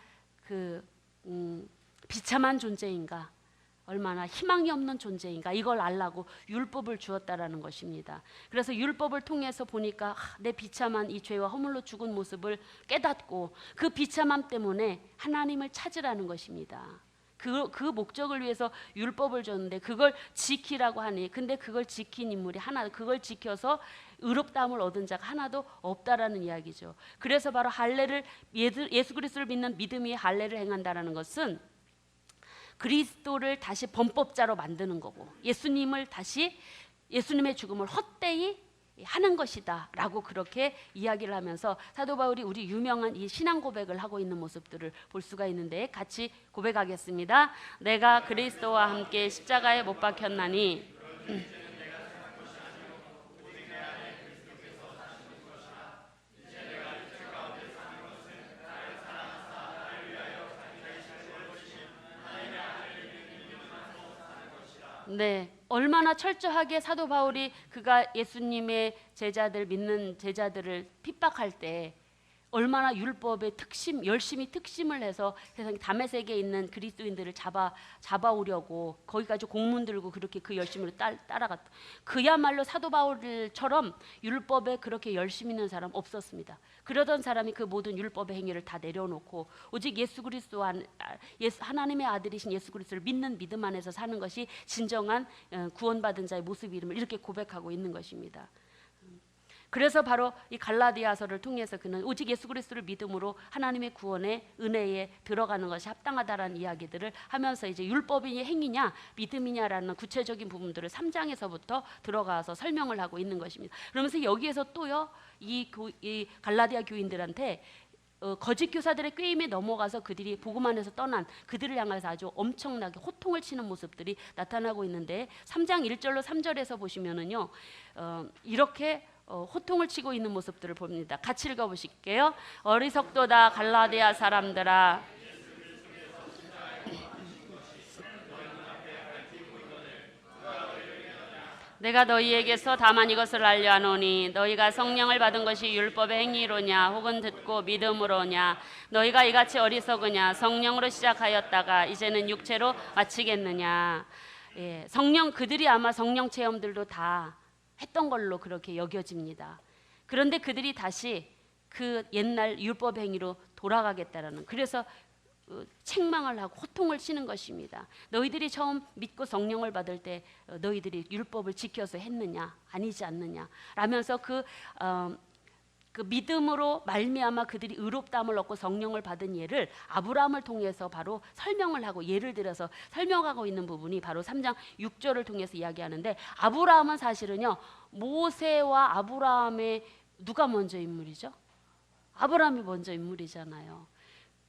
비참한 존재인가, 얼마나 희망이 없는 존재인가, 이걸 알라고 율법을 주었다라는 것입니다. 그래서 율법을 통해서 보니까 내 비참한 이 죄와 허물로 죽은 모습을 깨닫고 그 비참함 때문에 하나님을 찾으라는 것입니다. 그 목적을 위해서 율법을 줬는데 그걸 지키라고 하니, 근데 그걸 지킨 인물이 하나, 그걸 지켜서 의롭다함을 얻은 자가 하나도 없다라는 이야기죠. 그래서 바로 할례를, 예수 그리스도를 믿는 믿음이 할례를 행한다라는 것은 그리스도를 다시 범법자로 만드는 거고, 예수님을 다시, 예수님의 죽음을 헛되이 하는 것이다 라고 그렇게 이야기를 하면서 사도 바울이 우리 유명한 이 신앙 고백을 하고 있는 모습들을 볼 수가 있는데, 같이 고백하겠습니다. 내가 그리스도와 함께 십자가에 못 박혔나니 네, 얼마나 철저하게 사도 바울이 그가 예수님의 제자들, 믿는 제자들을 핍박할 때 얼마나 율법의 열심히 특심을 해서 세상 다메섹에 있는 그리스도인들을 잡아오려고 거기까지 공문 들고 그렇게 그 열심으로 따라갔다. 그야말로 사도 바울처럼 율법에 그렇게 열심히 있는 사람 없었습니다. 그러던 사람이 그 모든 율법의 행위를 다 내려놓고 오직 예수 그리스도 하나님의 아들이신 예수 그리스도를 믿는 믿음 안에서 사는 것이 진정한 구원받은 자의 모습임을 이렇게 고백하고 있는 것입니다. 그래서 바로 이 갈라디아서를 통해서 그는 오직 예수 그리스도를 믿음으로 하나님의 구원의 은혜에 들어가는 것이 합당하다라는 이야기들을 하면서 이제 율법이 행위냐 믿음이냐라는 구체적인 부분들을 3장에서부터 들어가서 설명을 하고 있는 것입니다. 그러면서 여기에서 또요 이 갈라디아 교인들한테 거짓 교사들의 꾀임에 넘어가서 그들이 복음 안에서 떠난 그들을 향해서 아주 엄청나게 호통을 치는 모습들이 나타나고 있는데 3장 1절로 3절에서 보시면은요 이렇게 호통을 치고 있는 모습들을 봅니다. 같이 읽어보실게요. 어리석도다 갈라디아 사람들아, 내가 너희에게서 다만 이것을 알려 하노니 너희가 성령을 받은 것이 율법의 행위로냐 혹은 듣고 믿음으로냐. 너희가 이같이 어리석으냐. 성령으로 시작하였다가 이제는 육체로 마치겠느냐. 예, 성령, 그들이 아마 성령 체험들도 다 했던 걸로 그렇게 여겨집니다. 그런데 그들이 다시 그 옛날 율법 행위로 돌아가겠다라는, 그래서 책망을 하고 호통을 치는 것입니다. 너희들이 처음 믿고 성령을 받을 때 너희들이 율법을 지켜서 했느냐 아니지 않느냐 라면서 그 믿음으로 말미암아 그들이 의롭다함을 얻고 성령을 받은 예를 아브라함을 통해서 바로 설명을 하고 예를 들어서 설명하고 있는 부분이 바로 3장 6절을 통해서 이야기하는데, 아브라함은 사실은요 모세와 아브라함의 누가 먼저 인물이죠? 아브라함이 먼저 인물이잖아요.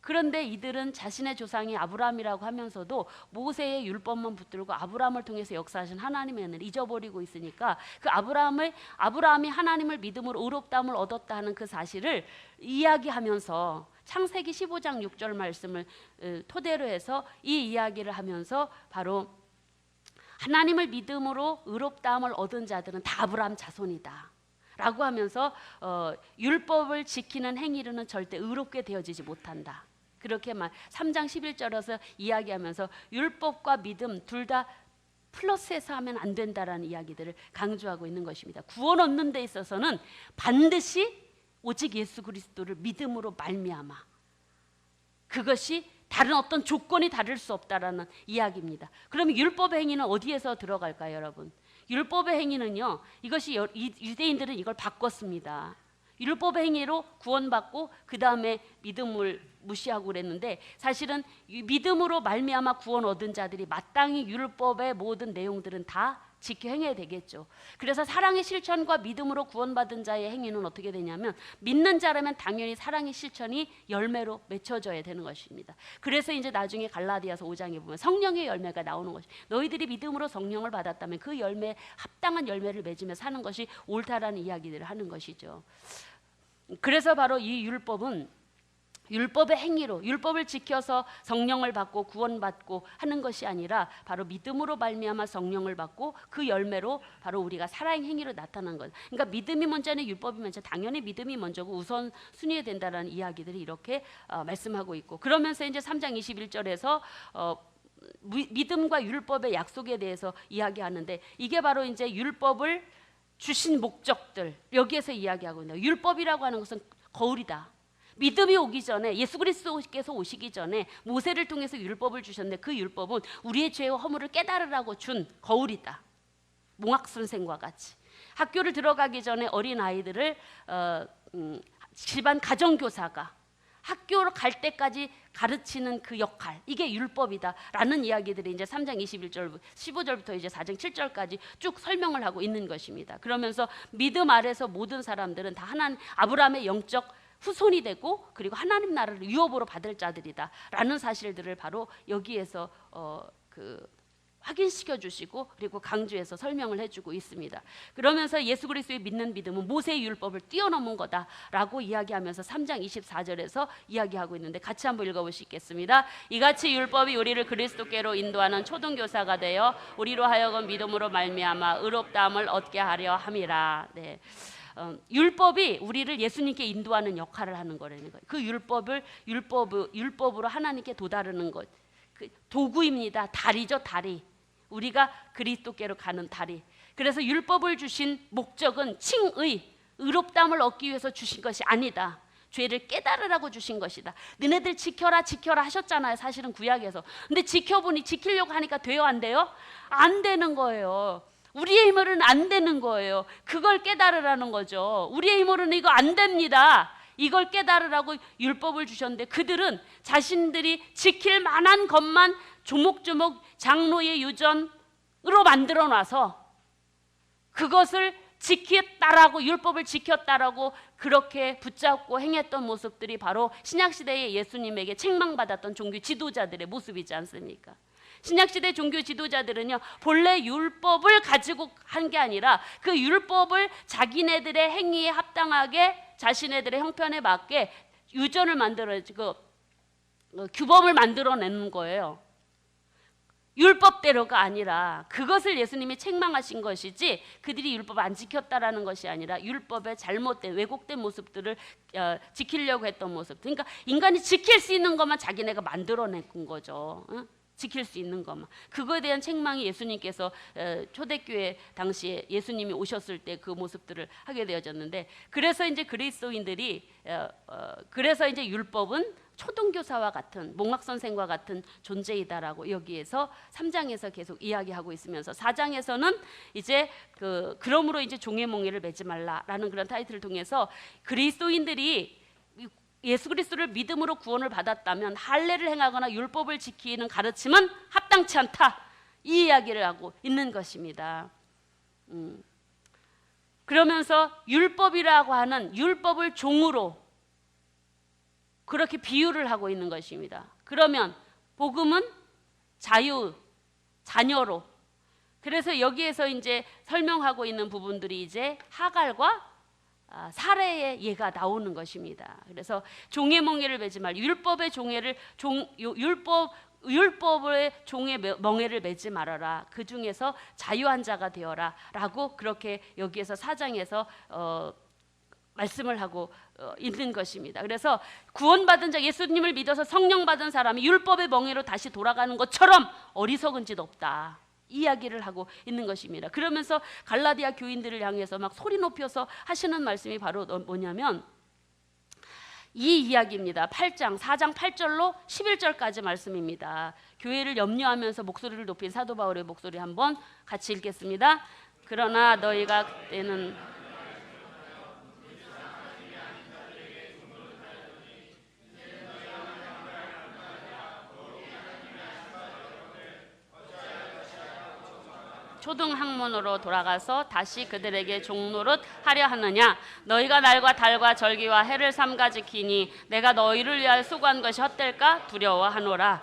그런데 이들은 자신의 조상이 아브라함이라고 하면서도 모세의 율법만 붙들고 아브라함을 통해서 역사하신 하나님의 은혜를 잊어버리고 있으니까 그 아브라함이 하나님을 믿음으로 의롭다함을 얻었다 하는 그 사실을 이야기하면서 창세기 15장 6절 말씀을 토대로 해서 이 이야기를 하면서 바로 하나님을 믿음으로 의롭다함을 얻은 자들은 다 아브라함 자손이다 라고 하면서 율법을 지키는 행위로는 절대 의롭게 되어지지 못한다. 그렇게 3장 11절에서 이야기하면서 율법과 믿음 둘 다 플러스해서 하면 안 된다라는 이야기들을 강조하고 있는 것입니다. 구원 얻는 데 있어서는 반드시 오직 예수 그리스도를 믿음으로 말미암아, 그것이 다른 어떤 조건이 다를 수 없다라는 이야기입니다. 그러면 율법의 행위는 어디에서 들어갈까요, 여러분? 율법의 행위는요, 이것이 유대인들은 이걸 바꿨습니다. 율법의 행위로 구원받고 그 다음에 믿음을 무시하고 그랬는데, 사실은 믿음으로 말미암아 구원 얻은 자들이 마땅히 율법의 모든 내용들은 다 지켜 행해야 되겠죠. 그래서 사랑의 실천과 믿음으로 구원받은 자의 행위는 어떻게 되냐면, 믿는 자라면 당연히 사랑의 실천이 열매로 맺혀져야 되는 것입니다. 그래서 이제 나중에 갈라디아서 5장에 보면 성령의 열매가 나오는 것이, 너희들이 믿음으로 성령을 받았다면 그 열매에 합당한 열매를 맺으며 사는 것이 옳다라는 이야기들을 하는 것이죠. 그래서 바로 이 율법은 율법의 행위로, 율법을 지켜서 성령을 받고 구원받고 하는 것이 아니라 바로 믿음으로 말미암아 성령을 받고 그 열매로 바로 우리가 사랑의 행위로 나타난 것. 그러니까 믿음이 먼저는 율법이 먼저, 당연히 믿음이 먼저고 우선 순위해야 된다는 이야기들이 이렇게 말씀하고 있고, 그러면서 이제 3장 21절에서 믿음과 율법의 약속에 대해서 이야기하는데, 이게 바로 이제 율법을 주신 목적들, 여기에서 이야기하고 있네요. 율법이라고 하는 것은 거울이다. 믿음이 오기 전에, 예수 그리스도께서 오시기 전에 모세를 통해서 율법을 주셨는데, 그 율법은 우리의 죄와 허물을 깨달으라고 준 거울이다. 몽학 선생과 같이 학교를 들어가기 전에 어린 아이들을 집안 가정교사가 학교로 갈 때까지 가르치는 그 역할, 이게 율법이다라는 이야기들이 이제 3장 21절, 15절부터 이제 4장 7절까지 쭉 설명을 하고 있는 것입니다. 그러면서 믿음 아래서 모든 사람들은 다 하나님, 아브라함의 영적 후손이 되고, 그리고 하나님 나라를 유업으로 받을 자들이다라는 사실들을 바로 여기에서 확인시켜 주시고, 그리고 강조해서 설명을 해주고 있습니다. 그러면서 예수 그리스도의 믿는 믿음은 모세의 율법을 뛰어넘은 거다라고 이야기하면서 3장 24절에서 이야기하고 있는데, 같이 한번 읽어보시겠습니다. 이같이 율법이 우리를 그리스도께로 인도하는 초등교사가 되어 우리로 하여금 믿음으로 말미암아 의롭다함을 얻게 하려 함이라. 네. 율법이 우리를 예수님께 인도하는 역할을 하는 거라는 거예요. 그 율법으로 하나님께 도다르는 것, 그 도구입니다. 다리죠, 다리. 우리가 그리스도께로 가는 다리. 그래서 율법을 주신 목적은 칭의, 의롭다함을 얻기 위해서 주신 것이 아니다. 죄를 깨달으라고 주신 것이다. 너네들 지켜라 지켜라 하셨잖아요, 사실은 구약에서. 근데 지키려고 하니까 돼요, 안 돼요? 안 되는 거예요. 우리의 힘으로는 안 되는 거예요. 그걸 깨달으라는 거죠. 우리의 힘으로는 이거 안 됩니다. 이걸 깨달으라고 율법을 주셨는데, 그들은 자신들이 지킬 만한 것만 조목조목 장로의 유전으로 만들어 놔서 그것을 지켰다라고, 율법을 지켰다라고 그렇게 붙잡고 행했던 모습들이 바로 신약시대의 예수님에게 책망받았던 종교 지도자들의 모습이지 않습니까? 신약시대 종교 지도자들은요, 본래 율법을 가지고 한 게 아니라 그 율법을 자기네들의 행위에 합당하게 자신네들의 형편에 맞게 유전을 만들어지고 규범을 만들어내는 거예요. 율법대로가 아니라, 그것을 예수님이 책망하신 것이지 그들이 율법을 안 지켰다라는 것이 아니라 율법의 잘못된 왜곡된 모습들을 지키려고 했던 모습. 그러니까 인간이 지킬 수 있는 것만 자기네가 만들어낸 거죠. 지킬 수 있는 것만. 그거에 대한 책망이 예수님께서 초대교회 당시에 예수님이 오셨을 때 그 모습들을 하게 되어졌는데, 그래서 이제 그리스도인들이 그래서 이제 율법은 초등교사와 같은, 몽학선생과 같은 존재이다라고 여기에서 3장에서 계속 이야기하고 있으면서 4장에서는 이제 그러므로 이제 종의 몽에를 매지 말라라는 그런 타이틀을 통해서 그리스도인들이 예수 그리스도를 믿음으로 구원을 받았다면 할례를 행하거나 율법을 지키는 가르침은 합당치 않다, 이 이야기를 하고 있는 것입니다. 그러면서 율법이라고 하는 율법을 종으로 그렇게 비유를 하고 있는 것입니다. 그러면 복음은 자녀로. 그래서 여기에서 이제 설명하고 있는 부분들이 이제 하갈과 사례의 예가 나오는 것입니다. 그래서 종의 멍에를 매지 말라. 율법의 종의 종의 멍에를 매지 말아라. 그 중에서 자유한 자가 되어라라고 그렇게 여기에서 4장에서 말씀을 하고 있는 것입니다. 그래서 구원받은 자, 예수님을 믿어서 성령 받은 사람이 율법의 멍에로 다시 돌아가는 것처럼 어리석은 짓 없다, 이야기를 하고 있는 것입니다. 그러면서 갈라디아 교인들을 향해서 막 소리 높여서 하시는 말씀이 바로 뭐냐면 이 이야기입니다. 4장 8절로 11절까지 말씀입니다. 교회를 염려하면서 목소리를 높인 사도 바울의 목소리 한번 같이 읽겠습니다. 그러나 너희가 그때는 초등학문으로 돌아가서 다시 그들에게 종노릇 하려 하느냐? 너희가 날과 달과 절기와 해를 삼가 지키니 내가 너희를 위하여 수고한 것이 헛될까? 두려워하노라.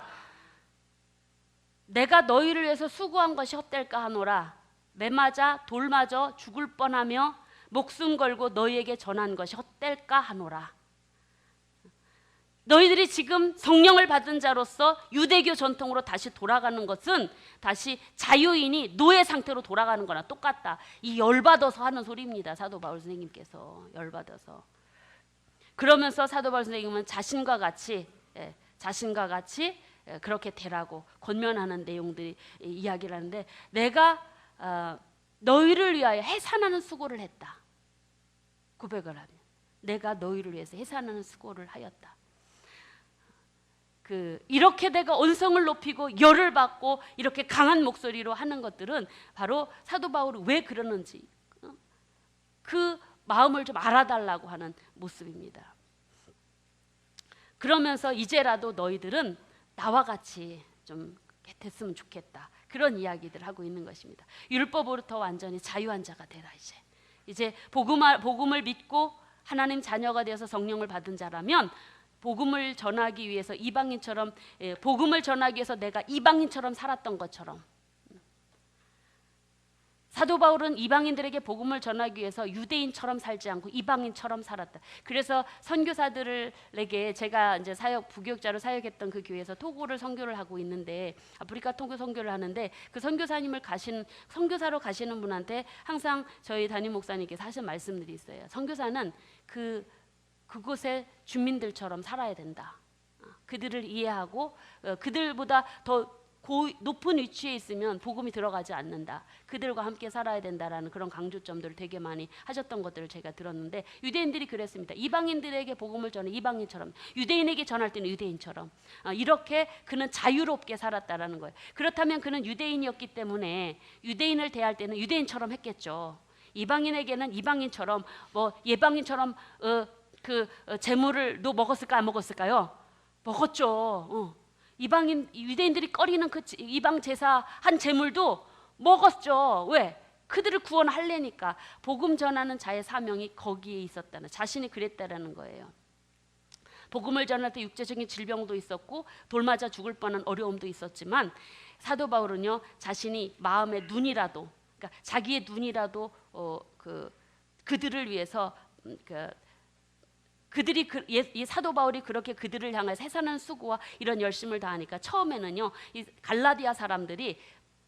내가 너희를 위해서 수고한 것이 헛될까 하노라. 매 맞아 돌 맞아 죽을 뻔하며 목숨 걸고 너희에게 전한 것이 헛될까 하노라. 너희들이 지금 성령을 받은 자로서 유대교 전통으로 다시 돌아가는 것은 다시 자유인이 노예 상태로 돌아가는 거나 똑같다. 이 열받아서 하는 소리입니다. 사도 바울 선생님께서 열받아서. 그러면서 사도 바울 선생님은 자신과 같이 그렇게 되라고 권면하는 내용들이 이야기를 하는데, 내가 너희를 위하여 해산하는 수고를 했다. 고백을 하면 내가 너희를 위해서 해산하는 수고를 하였다. 이렇게 내가 언성을 높이고 열을 받고 이렇게 강한 목소리로 하는 것들은 바로 사도 바울이 왜 그러는지 그 마음을 좀 알아달라고 하는 모습입니다. 그러면서 이제라도 너희들은 나와 같이 좀 됐으면 좋겠다, 그런 이야기들 하고 있는 것입니다. 율법으로부터 완전히 자유한 자가 되라. 이제 복음을 믿고 하나님 자녀가 되어서 성령을 받은 자라면 복음을 전하기 위해서 이방인처럼, 복음을 전하기 위해서 내가 이방인처럼 살았던 것처럼, 사도 바울은 이방인들에게 복음을 전하기 위해서 유대인처럼 살지 않고 이방인처럼 살았다. 그래서 선교사들에게, 제가 이제 부교육자로 사역했던 그 교회에서 토고를 선교를 하고 있는데, 아프리카 토고 선교를 하는데, 그 선교사로 가시는 분한테 항상 저희 담임 목사님께서 하신 말씀들이 있어요. 선교사는 그곳의 주민들처럼 살아야 된다. 그들을 이해하고 그들보다 더 높은 위치에 있으면 복음이 들어가지 않는다. 그들과 함께 살아야 된다라는 그런 강조점들을 되게 많이 하셨던 것들을 제가 들었는데, 유대인들이 그랬습니다. 이방인들에게 복음을 전해 이방인처럼, 유대인에게 전할 때는 유대인처럼, 이렇게 그는 자유롭게 살았다라는 거예요. 그렇다면 그는 유대인이었기 때문에 유대인을 대할 때는 유대인처럼 했겠죠. 이방인에게는 이방인처럼, 예방인처럼 재물을 먹었을까 안 먹었을까요? 먹었죠. 유대인들이 꺼리는 그 이방 제사 한 재물도 먹었죠. 왜? 그들을 구원하려니까 복음 전하는 자의 사명이 거기에 있었다는, 자신이 그랬다라는 거예요. 복음을 전할 때 육체적인 질병도 있었고 돌 맞아 죽을 뻔한 어려움도 있었지만 사도 바울은요, 자신이 마음의 눈이라도, 그러니까 자기의 눈이라도 그들을 위해서 그들이 이 사도 바울이 그렇게 그들을 향해 세사는 수고와 이런 열심을 다하니까 처음에는요, 이 갈라디아 사람들이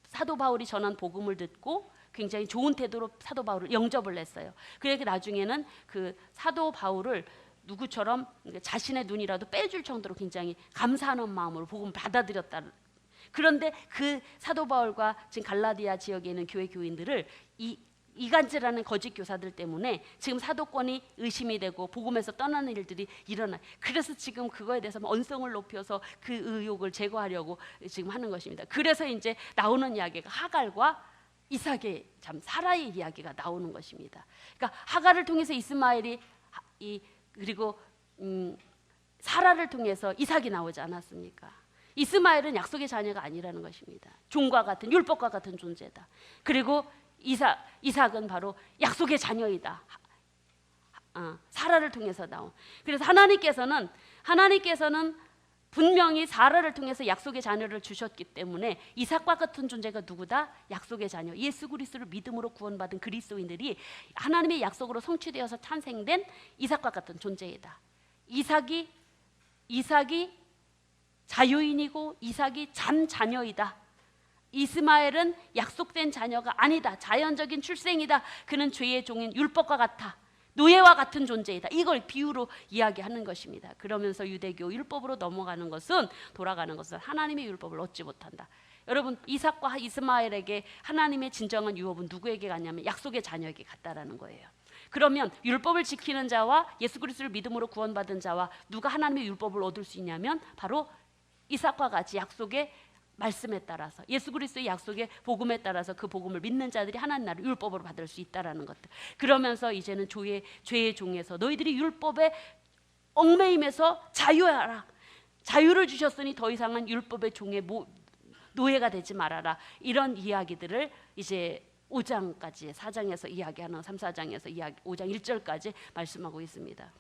사도 바울이 전한 복음을 듣고 굉장히 좋은 태도로 사도 바울을 영접을 했어요. 그래서 나중에는 그 사도 바울을 누구처럼 자신의 눈이라도 빼줄 정도로 굉장히 감사하는 마음으로 복음을 받아들였다. 그런데 그 사도 바울과 지금 갈라디아 지역에 있는 교회 교인들을 이간질하는 거짓 교사들 때문에 지금 사도권이 의심이 되고 복음에서 떠나는 일들이 일어나요. 그래서 지금 그거에 대해서 언성을 높여서 그 의혹을 제거하려고 지금 하는 것입니다. 그래서 이제 나오는 이야기가 하갈과 이삭의 참 사라의 이야기가 나오는 것입니다. 그러니까 하갈을 통해서 이스마엘이 그리고 사라를 통해서 이삭이 나오지 않았습니까? 이스마엘은 약속의 자녀가 아니라는 것입니다. 종과 같은, 율법과 같은 존재다. 그리고 이삭은 바로 약속의 자녀이다. 사라를 통해서 나온. 그래서 하나님께서는 분명히 사라를 통해서 약속의 자녀를 주셨기 때문에 이삭과 같은 존재가 누구다? 약속의 자녀, 예수 그리스도를 믿음으로 구원받은 그리스도인들이 하나님의 약속으로 성취되어서 탄생된 이삭과 같은 존재이다. 이삭이 자유인이고 이삭이 잠자녀이다. 이스마엘은 약속된 자녀가 아니다. 자연적인 출생이다. 그는 죄의 종인 율법과 같아. 노예와 같은 존재이다. 이걸 비유로 이야기하는 것입니다. 그러면서 유대교 율법으로 돌아가는 것은 하나님의 율법을 얻지 못한다. 여러분, 이삭과 이스마엘에게 하나님의 진정한 유업은 누구에게 갔냐면 약속의 자녀에게 갔다라는 거예요. 그러면 율법을 지키는 자와 예수 그리스도를 믿음으로 구원받은 자와 누가 하나님의 율법을 얻을 수 있냐면 바로 이삭과 같이 약속의 말씀에 따라서 예수 그리스도의 약속의 복음에 따라서 그 복음을 믿는 자들이 하나님 나라를 율법으로 받을 수 있다라는 것들. 그러면서 이제는 죄의 종에서 너희들이 율법에 얽매임에서 자유하라. 자유를 주셨으니 더 이상은 율법의 종의 노예가 되지 말아라. 이런 이야기들을 이제 5장까지 4장에서 이야기하는 3, 4장에서 5장 1절까지 말씀하고 있습니다.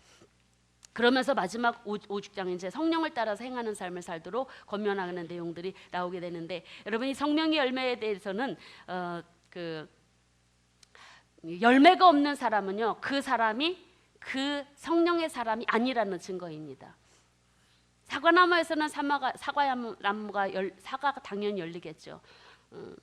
그러면서 마지막 5장에 이제 성령을 따라서 행하는 삶을 살도록 권면하는 내용들이 나오게 되는데, 여러분 이 성령의 열매에 대해서는 그 열매가 없는 사람은요, 그 사람이 그 성령의 사람이 아니라는 증거입니다. 사과나무에서는 사과가 당연히 열리겠죠.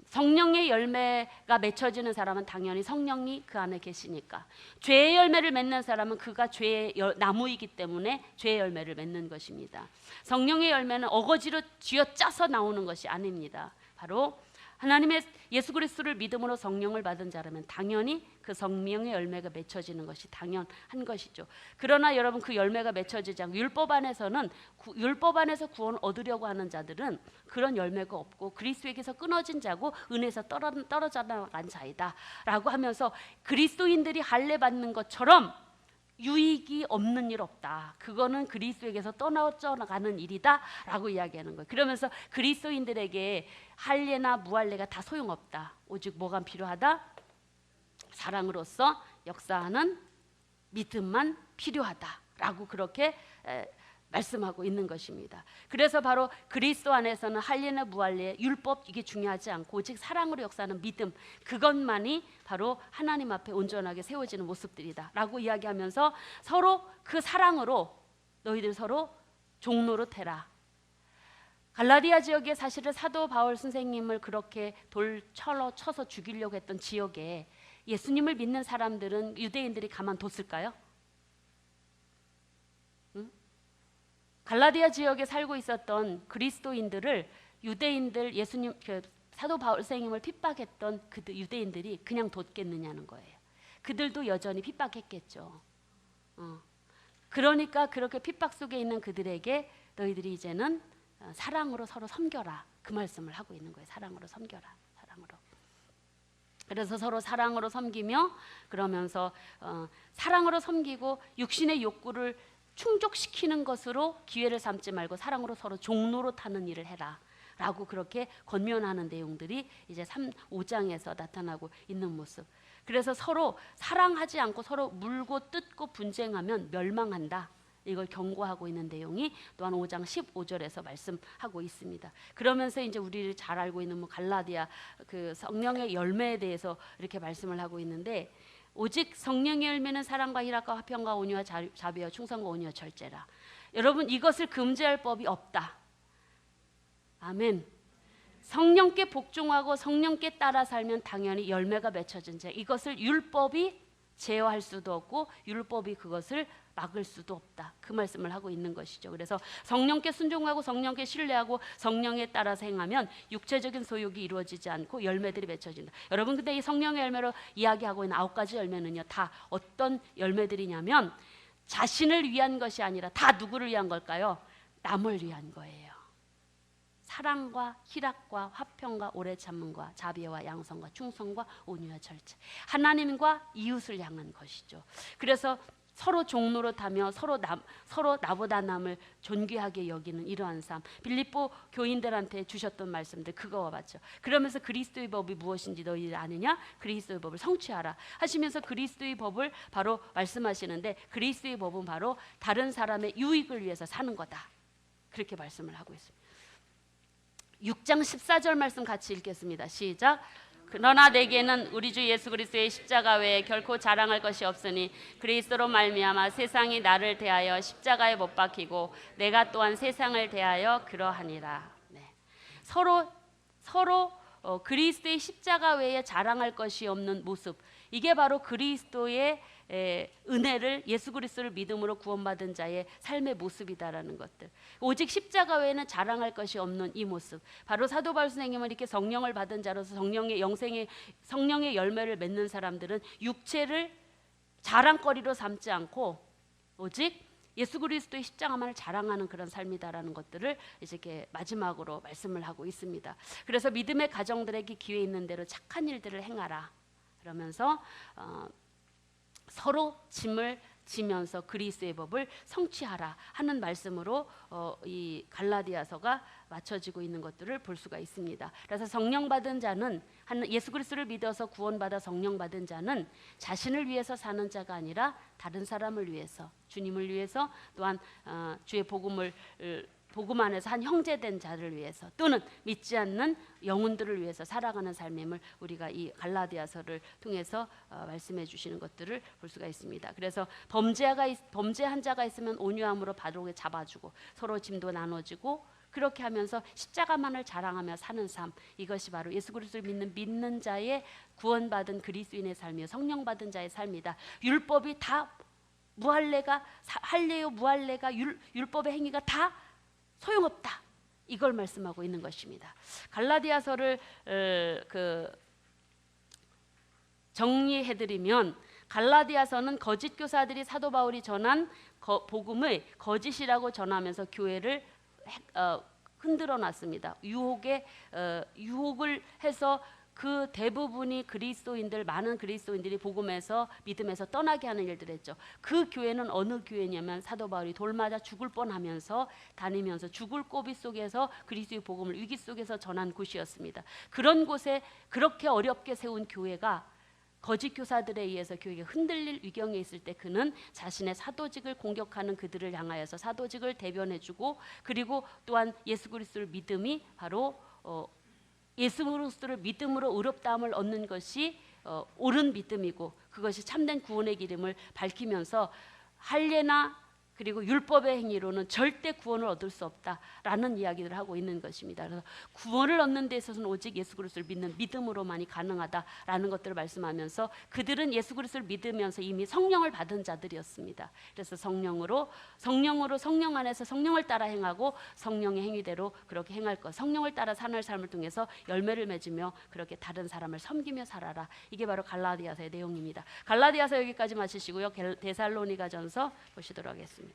성령의 열매가 맺혀지는 사람은 당연히 성령이 그 안에 계시니까. 죄의 열매를 맺는 사람은 그가 죄의 나무이기 때문에 죄의 열매를 맺는 것입니다. 성령의 열매는 어거지로 쥐어짜서 나오는 것이 아닙니다. 바로 하나님의 예수 그리스도를 믿음으로 성령을 받은 자라면 당연히 그 성령의 열매가 맺혀지는 것이 당연한 것이죠. 그러나 여러분, 그 열매가 맺혀지지 않고 율법 안에서 구원 얻으려고 하는 자들은 그런 열매가 없고 그리스도에게서 끊어진 자고 은혜에서 떨어져 나간 자이다 라고 하면서 그리스도인들이 할례 받는 것처럼 유익이 없는 일 없다. 그거는 그리스도에게서 떠나가는 일이다 라고 이야기하는 거예요. 그러면서 그리스도인들에게 할례나 무할례가 다 소용없다. 오직 뭐가 필요하다? 사랑으로서 역사하는 믿음만 필요하다 라고 그렇게 말씀하고 있는 것입니다. 그래서 바로 그리스도 안에서는 할례나 무할례, 율법 이게 중요하지 않고 오직 사랑으로 역사하는 믿음, 그것만이 바로 하나님 앞에 온전하게 세워지는 모습들이다 라고 이야기하면서 서로 그 사랑으로 너희들 서로 종노릇해라. 갈라디아 지역에 사실은 사도 바울 선생님을 그렇게 돌처럼 쳐서 죽이려고 했던 지역에 예수님을 믿는 사람들은 유대인들이 가만뒀을까요? 갈라디아 지역에 살고 있었던 그리스도인들을 유대인들, 예수님 사도 바울 선생님을 핍박했던 그 유대인들이 그냥 뒀겠느냐는 거예요. 그들도 여전히 핍박했겠죠. 그러니까 그렇게 핍박 속에 있는 그들에게 너희들이 이제는 사랑으로 서로 섬겨라, 그 말씀을 하고 있는 거예요. 사랑으로 섬겨라, 사랑으로. 그래서 서로 사랑으로 섬기며, 그러면서 사랑으로 섬기고 육신의 욕구를 충족시키는 것으로 기회를 삼지 말고 사랑으로 서로 종노릇하는 일을 해라 라고 그렇게 권면하는 내용들이 이제 5장에서 나타나고 있는 모습. 그래서 서로 사랑하지 않고 서로 물고 뜯고 분쟁하면 멸망한다. 이걸 경고하고 있는 내용이 또한 5장 15절에서 말씀하고 있습니다. 그러면서 이제 우리를 잘 알고 있는 갈라디아 그 성령의 열매에 대해서 이렇게 말씀을 하고 있는데, 오직 성령의 열매는 사랑과 희락과 화평과 온유와 자비와 충성과 온유와 절제라. 여러분, 이것을 금지할 법이 없다. 아멘. 성령께 복종하고 성령께 따라 살면 당연히 열매가 맺혀진 자, 이것을 율법이 제어할 수도 없고 율법이 그것을 막을 수도 없다. 그 말씀을 하고 있는 것이죠. 그래서 성령께 순종하고 성령께 신뢰하고 성령에 따라서 행하면 육체적인 소욕이 이루어지지 않고 열매들이 맺혀진다. 여러분, 근데 이 성령의 열매로 이야기하고 있는 9가지 열매는요, 다 어떤 열매들이냐면 자신을 위한 것이 아니라 다 누구를 위한 걸까요? 남을 위한 거예요. 사랑과 희락과 화평과 오래 참음과 자비와 양성과 충성과 온유와 절제. 하나님과 이웃을 향한 것이죠. 그래서 서로 종노릇하며 서로 나보다 남을 존귀하게 여기는 이러한 삶. 빌립보 교인들한테 주셨던 말씀들 그거와 같죠. 그러면서 그리스도의 법이 무엇인지 너희들 아느냐? 그리스도의 법을 성취하라 하시면서 그리스도의 법을 바로 말씀하시는데, 그리스도의 법은 바로 다른 사람의 유익을 위해서 사는 거다. 그렇게 말씀을 하고 있습니다. 6장 14절 말씀 같이 읽겠습니다. 시작. 그러나 내게는 우리 주 예수 그리스도의 십자가 외에 결코 자랑할 것이 없으니 그리스도로 말미암아 세상이 나를 대하여 십자가에 못 박히고 내가 또한 세상을 대하여 그러하니라. 네. 서로 그리스도의 십자가 외에 자랑할 것이 없는 모습, 이게 바로 그리스도의 은혜를, 예수 그리스도를 믿음으로 구원받은 자의 삶의 모습이다라는 것들. 오직 십자가 외에는 자랑할 것이 없는 이 모습, 바로 사도 바울 선생님은 이렇게 성령을 받은 자로서 성령의 열매를 맺는 사람들은 육체를 자랑거리로 삼지 않고 오직 예수 그리스도의 십자가만을 자랑하는 그런 삶이다라는 것들을 이렇게 마지막으로 말씀을 하고 있습니다. 그래서 믿음의 가정들에게 기회 있는 대로 착한 일들을 행하라 그러면서 서로 짐을 지면서 그리스도의 법을 성취하라 하는 말씀으로 이 갈라디아서가 맞춰지고 있는 것들을 볼 수가 있습니다. 그래서 성령 받은 자는, 예수 그리스도를 믿어서 구원받아 성령 받은 자는 자신을 위해서 사는 자가 아니라 다른 사람을 위해서, 주님을 위해서, 또한 주의 복음 안에서 한 형제된 자를 위해서, 또는 믿지 않는 영혼들을 위해서 살아가는 삶임을 우리가 이 갈라디아서를 통해서 말씀해 주시는 것들을 볼 수가 있습니다. 그래서 범죄한 자가 있으면 온유함으로 바로게 잡아주고 서로 짐도 나눠지고 그렇게 하면서 십자가만을 자랑하며 사는 삶, 이것이 바로 예수 그리스도를 믿는 자의 구원받은 그리스도인의 삶이요, 성령 받은 자의 삶이다. 율법이 다 무할례가 할례요 무할례가 율법의 행위가 다 소용없다. 이걸 말씀하고 있는 것입니다. 갈라디아서를 정리해드리면, 갈라디아서는 거짓 교사들이 사도 바울이 전한 복음을 거짓이라고 전하면서 교회를 흔들어 놨습니다. 유혹을 해서 그 대부분이 많은 그리스도인들이 복음에서 믿음에서 떠나게 하는 일들을 했죠. 그 교회는 어느 교회냐면 사도 바울이 돌 맞아 죽을 뻔하면서 다니면서 죽을 고비 속에서 그리스도의 복음을 위기 속에서 전한 곳이었습니다. 그런 곳에 그렇게 어렵게 세운 교회가 거짓 교사들에 의해서 교회가 흔들릴 위경에 있을 때, 그는 자신의 사도직을 공격하는 그들을 향하여서 사도직을 대변해주고, 그리고 또한 예수 그리스도를 믿음이 바로 예수 그리스도를 믿음으로 의롭다함을 얻는 것이 옳은 믿음이고 그것이 참된 구원의 기름을 밝히면서 할례나 그리고 율법의 행위로는 절대 구원을 얻을 수 없다라는 이야기를 하고 있는 것입니다. 그래서 구원을 얻는 데 있어서는 오직 예수 그리스도를 믿는 믿음으로만이 가능하다라는 것들을 말씀하면서, 그들은 예수 그리스도를 믿으면서 이미 성령을 받은 자들이었습니다. 그래서 성령으로 성령 안에서 성령을 따라 행하고 성령의 행위대로 그렇게 행할 것, 성령을 따라 사는 삶을 통해서 열매를 맺으며 그렇게 다른 사람을 섬기며 살아라. 이게 바로 갈라디아서의 내용입니다. 갈라디아서 여기까지 마치시고요. 데살로니가전서 보시도록 하겠습니다.